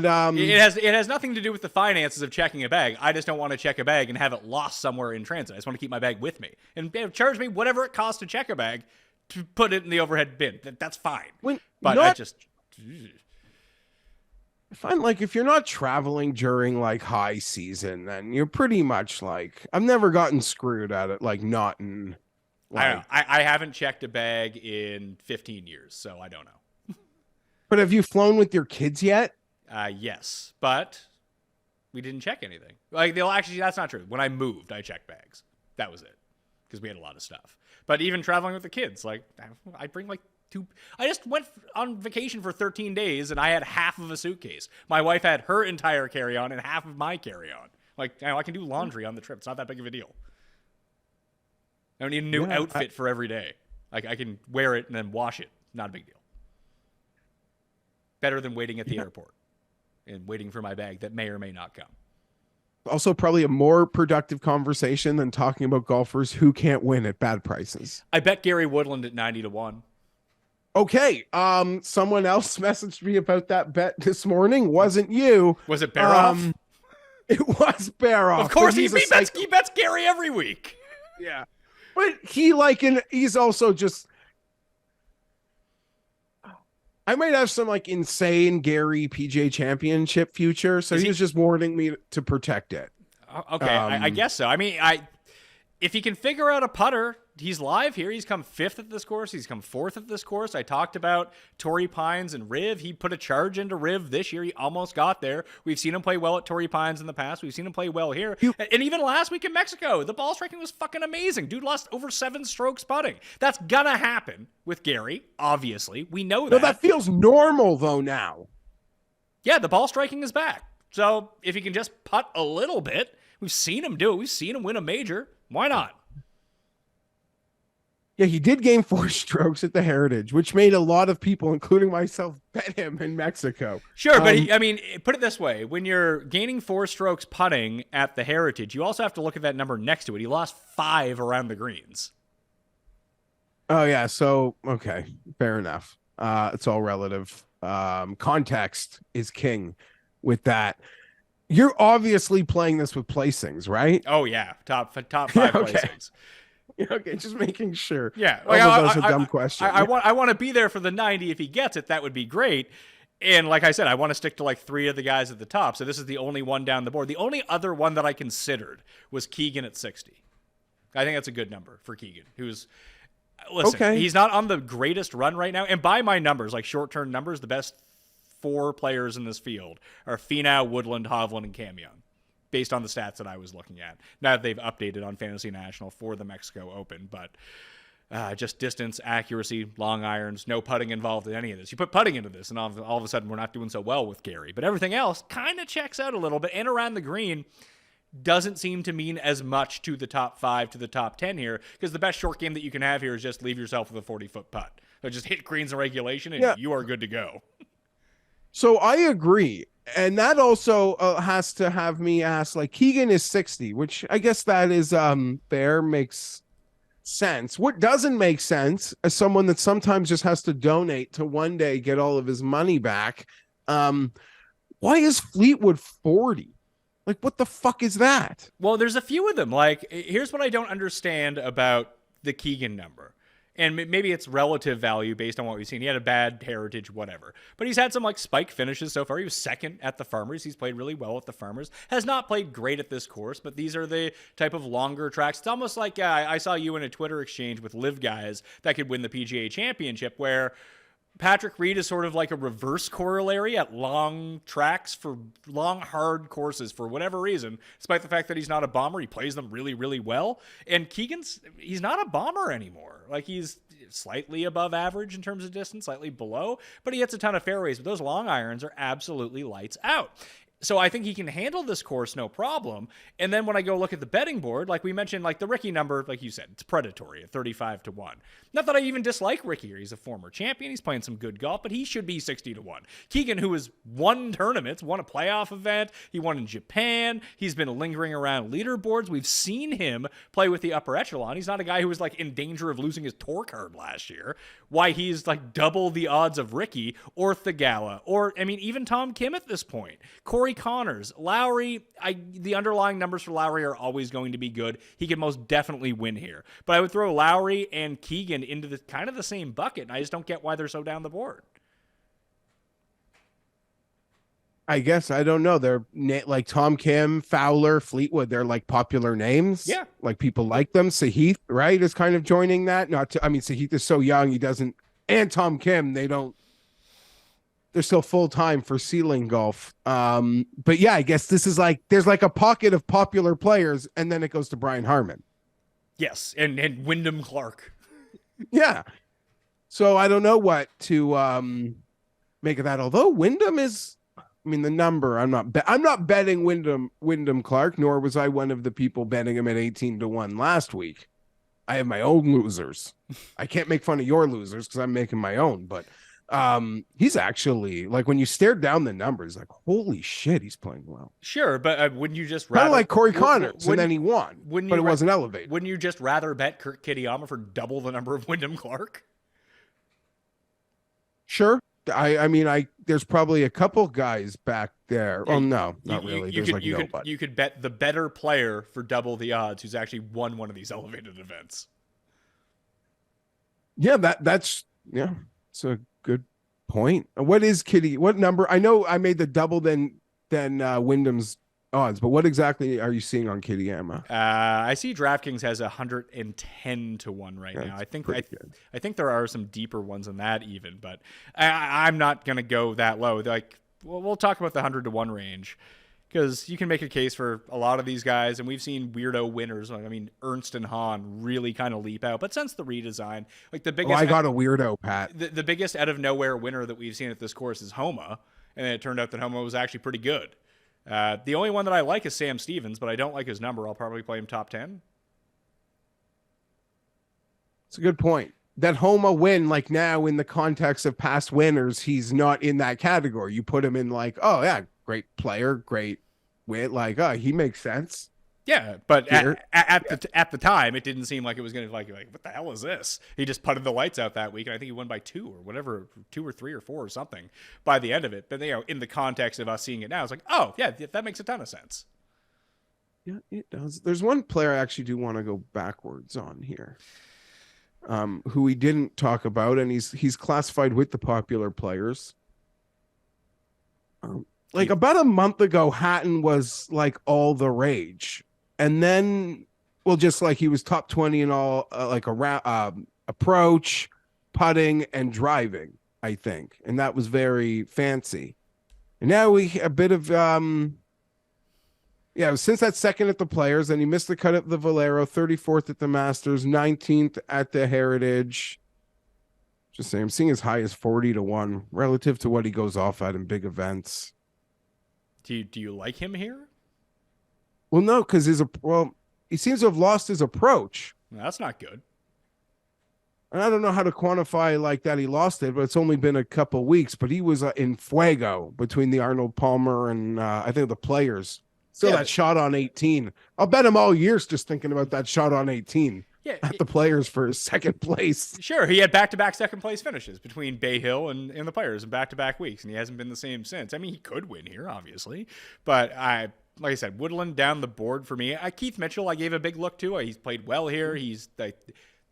it has nothing to do with the finances of checking a bag. I just don't want to check a bag and have it lost somewhere in transit. I just want to keep my bag with me and charge me whatever it costs to check a bag to put it in the overhead bin. That's fine. I find like if you're not traveling during like high season, then you're pretty much like, I've never gotten screwed at it. Like not in. Like, I haven't checked a bag in 15 years, so I don't know. But have you flown with your kids yet? Yes, but we didn't check anything. Like that's not true. When I moved, I checked bags. That was it, because we had a lot of stuff. But even traveling with the kids, like I bring like 2. I just went on vacation for 13 days, and I had half of a suitcase. My wife had her entire carry-on and half of my carry-on. Like I can do laundry on the trip. It's not that big of a deal. I don't need a new outfit for every day. Like I can wear it and then wash it. Not a big deal. Better than waiting at the airport and waiting for my bag that may or may not come. Also, probably a more productive conversation than talking about golfers who can't win at bad prices. I bet Gary Woodland at 90-1. Okay. Someone else messaged me about that bet this morning. Wasn't you? Was it Baroff? It was Baroff. Of course, he bets Gary every week. Yeah. But he's also just, I might have some like insane Gary PGA Championship future, so he was just warning me to protect it. Okay, I guess so. I mean, if he can figure out a putter, he's live here. He's come 5th at this course. He's come 4th at this course. I talked about Torrey Pines and Riv. He put a charge into Riv this year. He almost got there. We've seen him play well at Torrey Pines in the past. We've seen him play well here. And even last week in Mexico, the ball striking was fucking amazing. Dude lost over 7 strokes putting. That's gonna happen with Gary, obviously. We know that. No, that feels normal, though, now. Yeah, the ball striking is back. So if he can just putt a little bit, we've seen him do it. We've seen him win a major. Why not? Yeah, he did gain 4 strokes at the Heritage, which made a lot of people, including myself, bet him in Mexico. Sure, but I mean, put it this way. When you're gaining 4 strokes putting at the Heritage, you also have to look at that number next to it. He lost 5 around the greens. Oh, yeah. So, okay. Fair enough. It's all relative. Context is king with that. You're obviously playing this with placings, right? Oh, yeah. Top 5 placings. Okay, just making sure. Yeah, like, that was a dumb question. I want to be there for the 90. If he gets it, that would be great. And like I said, I want to stick to like 3 of the guys at the top. So this is the only one down the board. The only other one that I considered was Keegan at 60. I think that's a good number for Keegan, who's listen. He's not on the greatest run right now. And by my numbers, like short-term numbers, the best 4 players in this field are Finau, Woodland, Hovland, and Cam Young, based on the stats that I was looking at. Now that they've updated on Fantasy National for the Mexico Open, but just distance, accuracy, long irons, no putting involved in any of this. You put putting into this, and all of a sudden we're not doing so well with Gary. But everything else kind of checks out a little bit, and around the green doesn't seem to mean as much to the top 5 to the top 10 here, because the best short game that you can have here is just leave yourself with a 40-foot putt. So just hit greens in regulation, and you are good to go. So I agree. And that also has to have me ask, like, Keegan is 60, which I guess that is fair, makes sense. What doesn't make sense, as someone that sometimes just has to donate to one day get all of his money back, why is Fleetwood 40? Like, what the fuck is that? Well, there's a few of them. Like, here's what I don't understand about the Keegan number. And maybe it's relative value based on what we've seen. He had a bad Heritage, whatever. But he's had some like spike finishes so far. He was 2nd at the Farmers. He's played really well at the Farmers. Has not played great at this course, but these are the type of longer tracks. It's almost like I saw you in a Twitter exchange with live guys that could win the PGA Championship, where Patrick Reed is sort of like a reverse corollary at long tracks for long, hard courses for whatever reason. Despite the fact that he's not a bomber, he plays them really, really well. And he's not a bomber anymore. Like, he's slightly above average in terms of distance, slightly below, but he hits a ton of fairways. But those long irons are absolutely lights out. So I think he can handle this course no problem. And then when I go look at the betting board, like we mentioned, like the Ricky number, like you said, it's predatory at 35-1. Not that I even dislike Ricky. He's a former champion. He's playing some good golf, but he should be 60-1. Keegan, who has won tournaments, won a playoff event. He won in Japan. He's been lingering around leaderboards. We've seen him play with the upper echelon. He's not a guy who was like in danger of losing his tour card last year. Why he's like double the odds of Ricky or Thigala or, I mean, even Tom Kim at this point. Corey Connors, Lowry, the underlying numbers for Lowry are always going to be good. He can most definitely win here. But I would throw Lowry and Keegan into the kind of the same bucket, and I just don't get why they're so down the board. I guess, I don't know. They're like Tom Kim, Fowler, Fleetwood. They're like popular names. Yeah. Like people like them. Sahith, right, is kind of joining that. Sahith is so young. He doesn't, and Tom Kim, they're still full-time for ceiling golf. But yeah, I guess this is like, there's like a pocket of popular players, and then it goes to Brian Harmon. Yes. And Wyndham Clark. Yeah. So I don't know what to make of that. Although Wyndham is, the number, I'm not betting Wyndham Clark, nor was I one of the people betting him at 18-1 last week. I have my own losers. I can't make fun of your losers because I'm making my own, but he's actually, like, when you stare down the numbers, like, holy shit, he's playing well. Sure, but wouldn't you just rather, kind of like Corey Connors, and then he won, but it wasn't elevated. Wouldn't you just rather bet Kurt Kitayama for double the number of Wyndham Clark? Sure. There's probably a couple guys back there. Yeah, no, not really. You could bet the better player for double the odds who's actually won one of these elevated events. Yeah, it's a good point. What is Kitty? What number? I know I made the double than Wyndham's odds, but what exactly are you seeing on Kittyama? I see DraftKings has 110 to 1 right now. I think there are some deeper ones than that even, but I'm not gonna go that low. Like we'll talk about the 100 to 1 range because you can make a case for a lot of these guys, and we've seen weirdo winners. I mean, Ernst and Hahn really kind of leap out, but since the redesign, like the biggest, I got a weirdo, Pat. The biggest out of nowhere winner that we've seen at this course is Homa, and it turned out that Homa was actually pretty good. The only one that I like is Sam Stevens, but I don't like his number. I'll probably play him top 10. It's a good point. That Homa win, like now in the context of past winners, he's not in that category. You put him in like, oh yeah, great player, great win. Like, oh, he makes sense. Yeah, but at the time, it didn't seem like it was going to like what the hell is this? He just putted the lights out that week, and I think he won by 2 or whatever, 2 or 3 or 4 or something by the end of it. But in the context of us seeing it now, it's like, oh yeah, that makes a ton of sense. Yeah, it does. There's one player I actually do want to go backwards on here, who we didn't talk about, and he's classified with the popular players. Like about a month ago, Hatton was like all the rage. And then, well, just like he was top 20 in all, like approach, putting, and driving, I think. And that was very fancy. And now a bit of, since that second at the Players, and he missed the cut at the Valero, 34th at the Masters, 19th at the Heritage. Just saying, I'm seeing as high as 40 to 1 relative to what he goes off at in big events. Do you like him here? Well, no, because he seems to have lost his approach. Well, that's not good. And I don't know how to quantify like that he lost it, but it's only been a couple weeks. But he was in fuego between the Arnold Palmer and I think the Players. Still, that shot on 18. I'll bet him all years just thinking about that shot on 18. Yeah, at the Players for second place. Sure, he had back-to-back second place finishes between Bay Hill and the Players in back-to-back weeks, and he hasn't been the same since. I mean, he could win here, obviously, but like I said, Woodland down the board for me. Keith Mitchell, I gave a big look to. He's played well here. He's like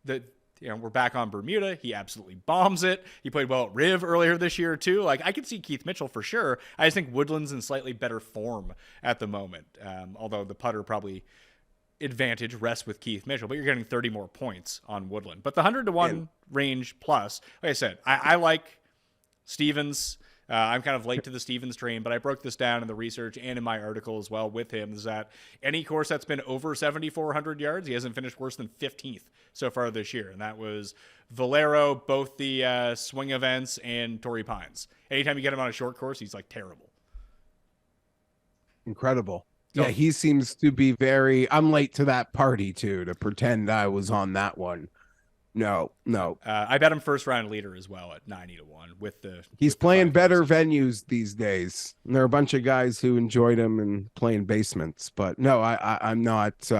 we're back on Bermuda. He absolutely bombs it. He played well at Riv earlier this year too. Like I could see Keith Mitchell for sure. I just think Woodland's in slightly better form at the moment, although the putter probably advantage rests with Keith Mitchell, but you're getting 30 more points on Woodland. But the 100 to 1 range plus, like I said, I like Stevens. I'm kind of late to the Stevens train, but I broke this down in the research and in my article as well with him, is that any course that's been over 7,400 yards, he hasn't finished worse than 15th so far this year. And that was Valero, both the swing events, and Torrey Pines. Anytime you get him on a short course, he's like terrible. Incredible. Yeah, he seems to be I'm late to that party too, to pretend I was on that one. No. I bet him first round leader as well at 90 to 1 with the. He's playing better venues these days. And there are a bunch of guys who enjoyed him and playing basements, but no, I'm not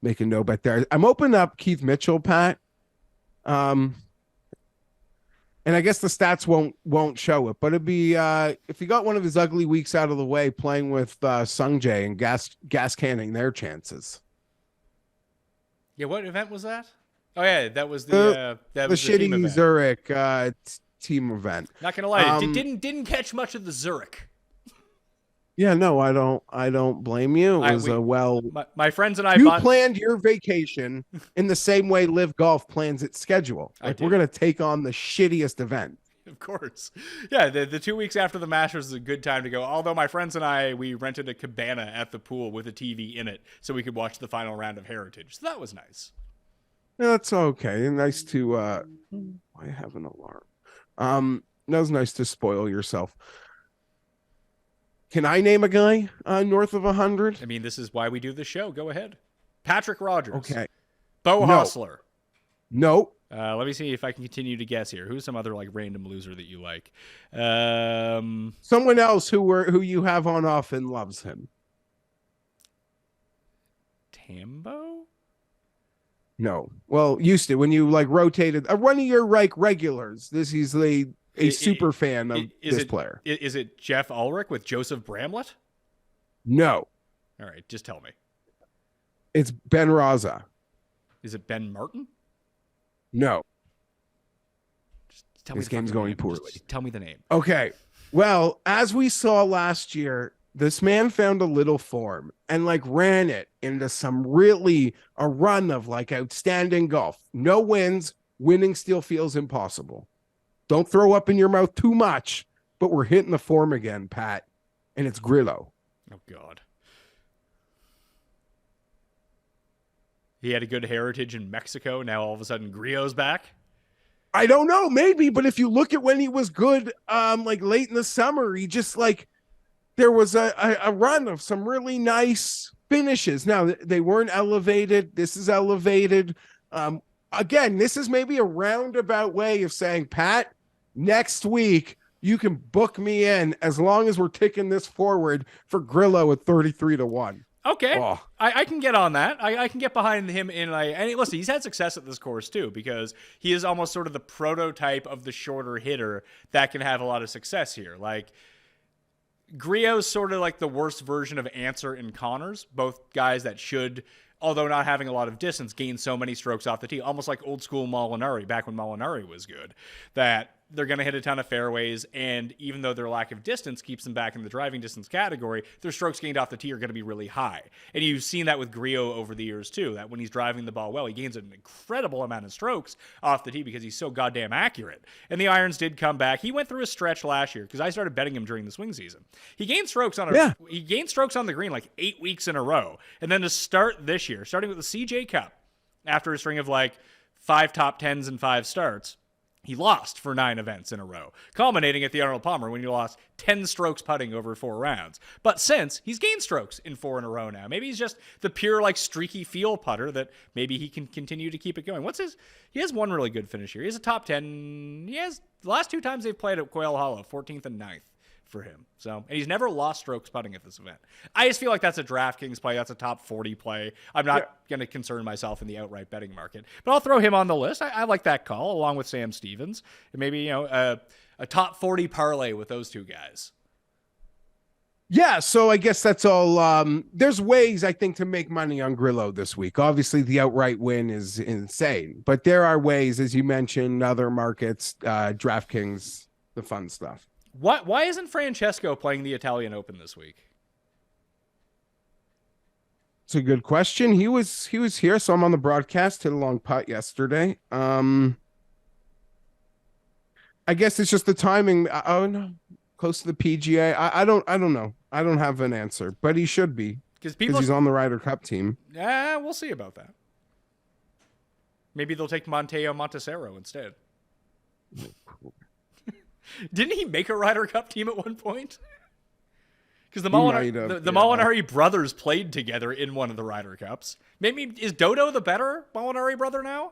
making no bet there. I'm opening up Keith Mitchell, Pat. And I guess the stats won't show it, but it'd be if he got one of his ugly weeks out of the way, playing with Sung Jae and gas canning their chances. Yeah, what event was that? Oh yeah, that was the shitty Zurich team event. Not gonna lie, didn't catch much of the Zurich. Yeah, no, I don't blame you. It was my friends and I. You planned your vacation in the same way Live Golf plans its schedule. Like we're gonna take on the shittiest event. Of course, yeah. The 2 weeks after the Masters is a good time to go. Although my friends and I, we rented a cabana at the pool with a TV in it, so we could watch the final round of Heritage. So that was nice. Yeah, that's okay. Nice to. I have an alarm. That was nice to spoil yourself. Can I name a guy north of 100? I mean, this is why we do the show. Go ahead. Patrick Rogers. Okay. Bo Hostler. No. Let me see if I can continue to guess here. Who's some other like random loser that you like? Someone else who you have on off and loves him. Tambo? No. Well, used to when you like rotated one of your like regulars. He's a super fan of this player. Is it Jeff Ulrich with Joseph Bramlett? No. All right, just tell me. It's Ben Raza. Is it Ben Martin? No. His game's going poorly. Just tell me the name. Okay. Well, as we saw last year, this man found a little form and like ran it into some really a run of like outstanding golf. No wins. Winning still feels impossible. Don't throw up in your mouth too much, but we're hitting the form again, Pat. And it's Grillo. Oh, God. He had a good heritage in Mexico. Now all of a sudden Grillo's back. I don't know, maybe, but if you look at when he was good, like late in the summer, he just like there was a run of some really nice finishes. Now they weren't elevated. This is elevated. Again, this is maybe a roundabout way of saying, Pat, next week you can book me in as long as we're taking this forward for Grillo at 33-1. Okay, Oh. I can get on that. I can get behind him in like. And listen, he's had success at this course too because he is almost sort of the prototype of the shorter hitter that can have a lot of success here. Like Grillo's sort of like the worst version of Answer and Connors, both guys that should, although not having a lot of distance, gain so many strokes off the tee, almost like old school Molinari back when Molinari was good, that they're going to hit a ton of fairways, and even though their lack of distance keeps them back in the driving distance category, their strokes gained off the tee are going to be really high. And you've seen that with Grillo over the years too, that when he's driving the ball well, he gains an incredible amount of strokes off the tee because he's so goddamn accurate. And the irons did come back. He went through a stretch last year because I started betting him during the swing season. He gained strokes on he gained strokes on the green like 8 weeks in a row. And then to start this year, starting with the CJ Cup, after a string of like 5 top 10s and 5 starts, he lost for 9 events in a row, culminating at the Arnold Palmer when he lost 10 strokes putting over 4 rounds. But since, he's gained strokes in 4 in a row now. Maybe he's just the pure, like, streaky feel putter that maybe he can continue to keep it going. He has one really good finish here. He has a top 10. The last 2 times they've played at Quail Hollow, 14th and 9th for him. So, and he's never lost strokes putting at this event. I just feel like that's a DraftKings play. That's a top 40 play. I'm not going to concern myself in the outright betting market, but I'll throw him on the list. I like that call along with Sam Stevens and maybe, a top 40 parlay with those 2 guys. Yeah, so I guess that's all. There's ways, I think, to make money on Grillo this week. Obviously, the outright win is insane, but there are ways, as you mentioned, other markets, DraftKings, the fun stuff. Why isn't Francesco playing the Italian Open this week? It's a good question. He was here, so I'm on the broadcast. Hit a long putt yesterday. I guess it's just the timing. Oh no, close to the PGA. I don't know. I don't have an answer, but he should be because he's on the Ryder Cup team. Yeah, we'll see about that. Maybe they'll take Monteo Montesero instead. Didn't he make a Ryder Cup team at one point? Because the Molinari brothers played together in one of the Ryder Cups. Maybe is Dodo the better Molinari brother now?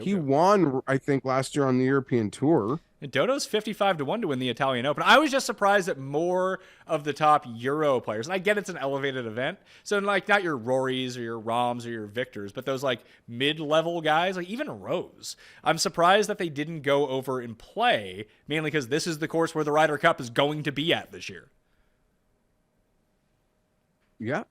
He won, I think, last year on the European Tour. And Dodo's 55-1 to win the Italian Open. I was just surprised that more of the top Euro players, and I get it's an elevated event, so like not your Rorys or your Rahms or your Victors, but those like mid-level guys, like even Rose. I'm surprised that they didn't go over and play, mainly because this is the course where the Ryder Cup is going to be at this year. Yeah,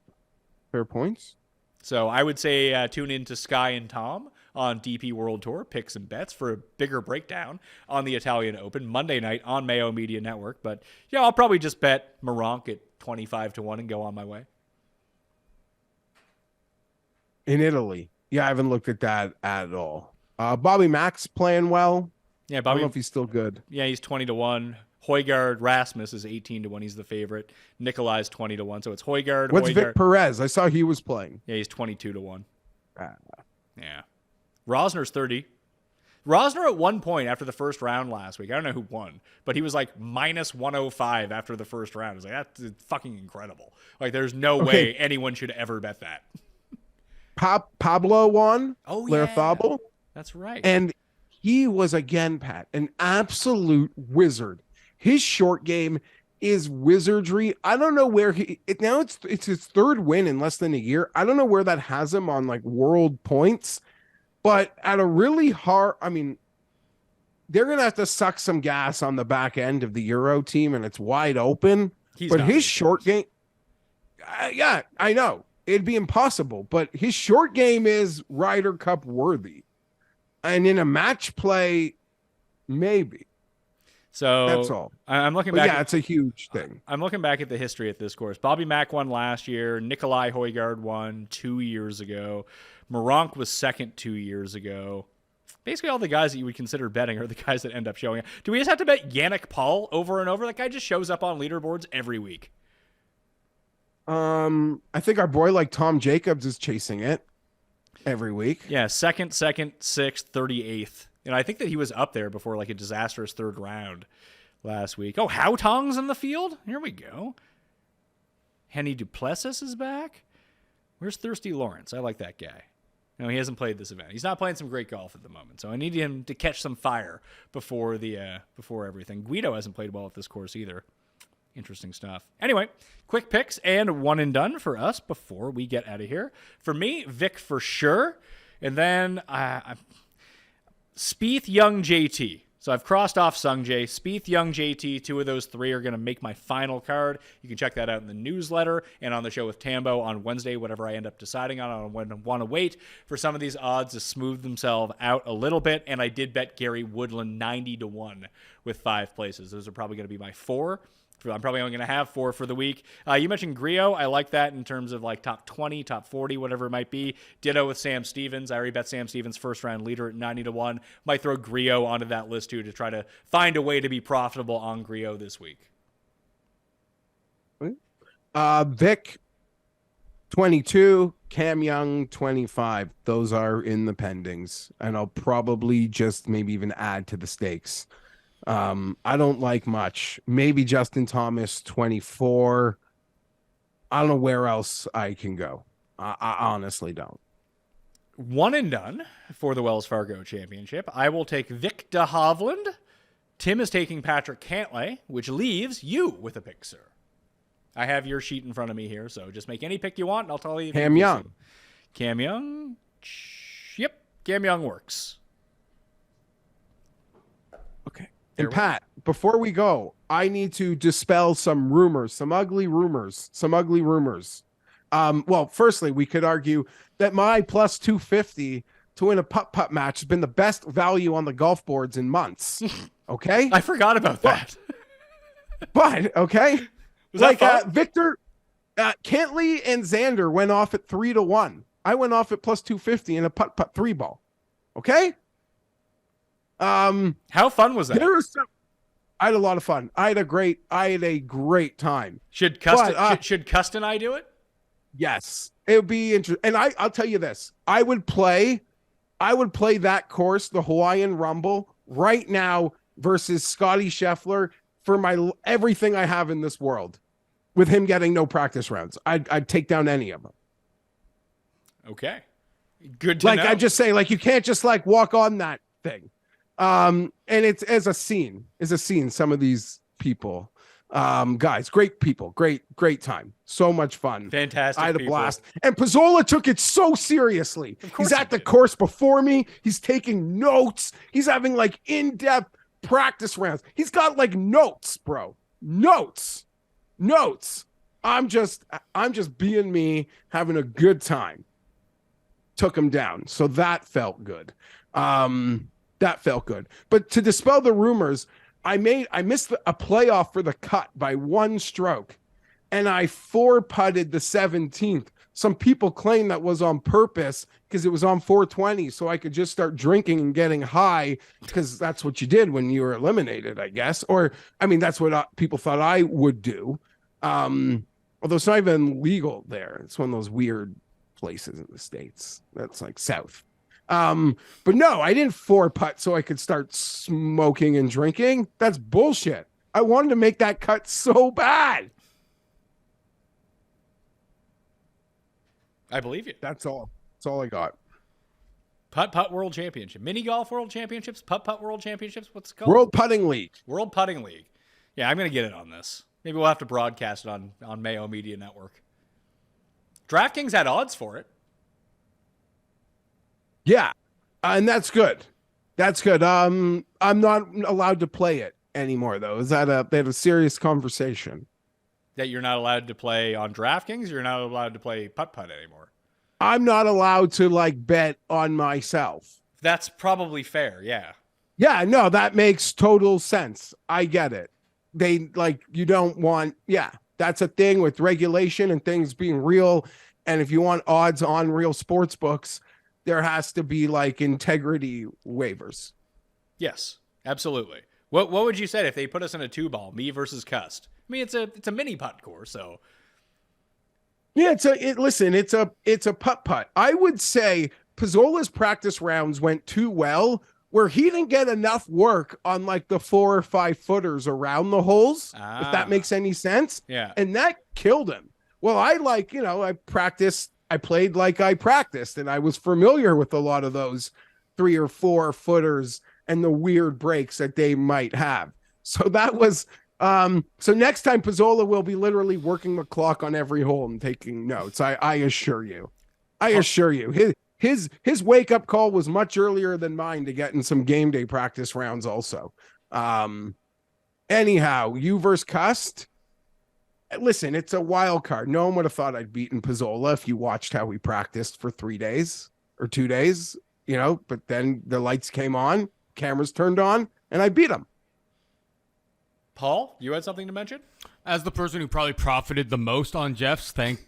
fair points. So I would say tune in to Sky and Tom on DP World Tour, picks and bets for a bigger breakdown on the Italian Open Monday night on Mayo Media Network. But yeah, I'll probably just bet Meronk at 25-1 and go on my way. In Italy. Yeah, I haven't looked at that at all. Bobby Mack's playing well. Yeah, I don't know if he's still good. Yeah, he's 20-1. Højgaard Rasmus is 18-1. He's the favorite. Nikolai's 20-1. So it's Højgaard. What's Vic Perez? I saw he was playing. Yeah, he's 22-1. Yeah. Rosner's 30. Rosner at one point after the first round last week, I don't know who won, but he was like minus 105 after the first round. I was like, that's fucking incredible. Like, there's no way anyone should ever bet that. Pablo won. Oh, yeah. Larrazabal. That's right. And he was, again, Pat, an absolute wizard. His short game is wizardry. I don't know where it's his 3rd win in less than a year. I don't know where that has him on like world points. But at a really hard, I mean, they're going to have to suck some gas on the back end of the Euro team, and it's wide open. But his short game, yeah, I know. It'd be impossible. But his short game is Ryder Cup worthy. And in a match play, maybe. So That's all. I'm looking But back. yeah, it's a huge thing. I'm looking back at the history at this course. Bobby Mack won last year. Nikolai Højgaard won 2 years ago. Moronk was second 2 years ago. Basically, all the guys that you would consider betting are the guys that end up showing up. Do we just have to bet Yannick Paul over and over? That guy just shows up on leaderboards every week. I think our boy like Tom Jacobs is chasing it every week. Yeah, second, 6th, 38th. And I think that he was up there before like a disastrous third round last week. Oh, Hautong's in the field? Here we go. Henny Duplessis is back. Where's Thirsty Lawrence? I like that guy. No, he hasn't played this event. He's not playing some great golf at the moment, so I need him to catch some fire before everything. Guido hasn't played well at this course either. Interesting stuff. Anyway, quick picks and one and done for us before we get out of here. For me, Vic for sure, and then Spieth, Young, JT. So I've crossed off Sungjae. Spieth, Young, JT, 2 of those 3 are going to make my final card. You can check that out in the newsletter and on the show with Tambo on Wednesday, whatever I end up deciding on. I want to wait for some of these odds to smooth themselves out a little bit. And I did bet Gary Woodland 90-1 with 5 places. Those are probably going to be my 4. I'm probably only going to have 4 for the week. You mentioned Griot. I like that in terms of like top 20, top 40, whatever it might be. Ditto with Sam Stevens. I already bet Sam Stevens first round leader at 90-1. Might throw Griot onto that list too to try to find a way to be profitable on Griot this week. Vic 22, Cam Young 25. Those are in the pendings, and I'll probably just maybe even add to the stakes. I don't like much. Maybe Justin Thomas 24. I don't know where else I can go. I honestly don't. One and done for the Wells Fargo Championship. I will take Vic de Hovland. Tim is taking Patrick Cantlay, which leaves you with a pick, sir. I have your sheet in front of me here, so just make any pick you want, and I'll tell you. Cam Young. Cam Young. Yep, Cam Young works. Okay. And Pat, before we go, I need to dispel some rumors, some ugly rumors. Well, firstly, we could argue that my plus 250 to win a putt-putt match has been the best value on the golf boards in months. Okay? I forgot about that. But okay. Was that fun? Victor, Cantley and Xander went off at 3-1. I went off at plus 250 in a putt-putt 3-ball. Okay? How fun was that? I had a lot of fun. I had a great time. Should Cust and I do it? Yes, it would be interesting. And I'll tell you this: I would play that course, the Hawaiian Rumble, right now versus Scotty Scheffler for my everything I have in this world. With him getting no practice rounds, I'd take down any of them. Okay, good to know. I just say, you can't just walk on that thing. And it's as a scene. Some of these people, guys, great people, great time, so much fun, fantastic. I had a blast, and Pizzola took it so seriously. He's at the course before me. He's taking notes. He's having in-depth practice rounds. He's got notes, bro. Notes. I'm just being me, having a good time. Took him down, so that felt good. But to dispel the rumors, I missed a playoff for the cut by 1 stroke, and I 4-putted the 17th. Some people claim that was on purpose because it was on 420, so I could just start drinking and getting high, because that's what you did when you were eliminated, I guess. Or, that's what people thought I would do. Although it's not even legal there. It's one of those weird places in the States. That's south. But no, I didn't 4-putt so I could start smoking and drinking. That's bullshit. I wanted to make that cut so bad. I believe you. That's all I got. Putt Putt World Championship, Mini Golf World Championships, Putt Putt World Championships. What's it called? World Putting League. World Putting League. Yeah, I'm gonna get it on this. Maybe we'll have to broadcast it on Mayo Media Network. DraftKings had odds for it. Yeah, and that's good. I'm not allowed to play it anymore, though. They had a serious conversation. That you're not allowed to play on DraftKings? You're not allowed to play Putt Putt anymore? I'm not allowed to bet on myself. That's probably fair. Yeah. Yeah, no, that makes total sense. I get it. They like, you don't want, yeah, that's a thing with regulation and things being real. And if you want odds on real sports books, there has to be like integrity waivers. Yes, absolutely. What would you say if they put us in a 2-ball, me versus Cust? I mean, it's a mini putt course, so. Yeah, it's a putt putt. I would say Pizzola's practice rounds went too well, where he didn't get enough work on like the 4 or 5 footers around the holes, if that makes any sense. Yeah. And that killed him. Well, I played like I practiced, and I was familiar with a lot of those 3 or 4 footers and the weird breaks that they might have. So that was, so next time Pizzola will be literally working the clock on every hole and taking notes. I assure you. His wake up call was much earlier than mine to get in some game day practice rounds also. Anyhow, you versus Cust. Listen, it's a wild card. No one would have thought I'd beaten Pizzola if you watched how we practiced for 3 days or 2 days, but then the lights came on, cameras turned on, and I beat him. Paul, you had something to mention? As the person who probably profited the most on Jeff's, thanks,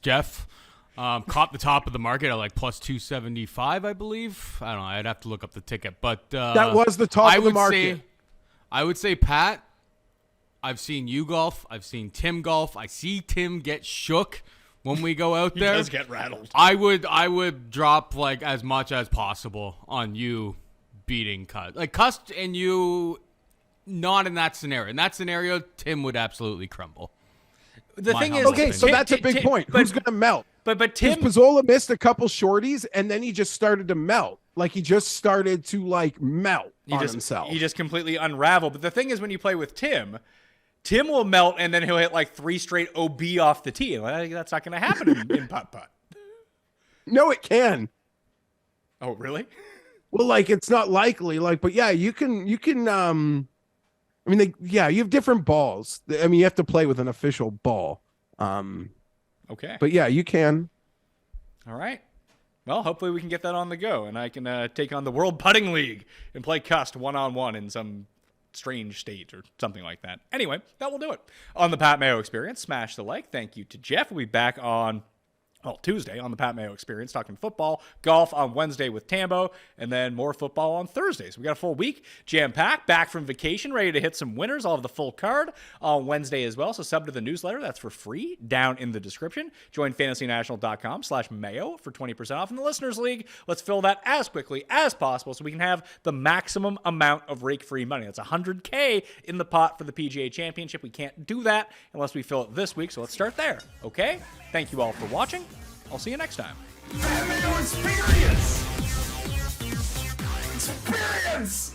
Jeff. Caught the top of the market at like plus 275, I believe. I don't know. I'd have to look up the ticket, but that was the top of the market. I would say, Pat, I've seen you golf. I've seen Tim golf. I see Tim get shook when we go out there. He does get rattled. I would drop like as much as possible on you beating Cust. Like Cust and you, not in that scenario. In that scenario, Tim would absolutely crumble. The thing is, okay, so that's a big point. Who's going to melt? But Tim Pizzola missed a couple shorties, and then he just started to melt. Like he just started to like melt himself. He just completely unraveled. But the thing is, when you play with Tim will melt, and then he'll hit like 3 straight OB off the tee. Like, that's not going to happen in Putt Putt. No, it can. Oh, really? Well, like it's not likely. Like, but yeah, you can. I mean, you have different balls. I mean, you have to play with an official ball. Okay. But yeah, you can. All right. Well, hopefully we can get that on the go, and I can take on the World Putting League and play Cust one-on-one in some strange state or something like that. Anyway, that will do it. On the Pat Mayo Experience, smash the like. Thank you to Jeff. We'll be back on Tuesday on the Pat Mayo Experience, talking football, golf on Wednesday with Tambo, and then more football on Thursday. So we got a full week, jam-packed, back from vacation, ready to hit some winners. I'll have the full card on Wednesday as well, so sub to the newsletter. That's for free down in the description. Join fantasynational.com/Mayo for 20% off in the Listeners League. Let's fill that as quickly as possible so we can have the maximum amount of rake-free money. That's $100K in the pot for the PGA Championship. We can't do that unless we fill it this week, so let's start there, okay? Thank you all for watching. I'll see you next time. Mayo Experience! Experience!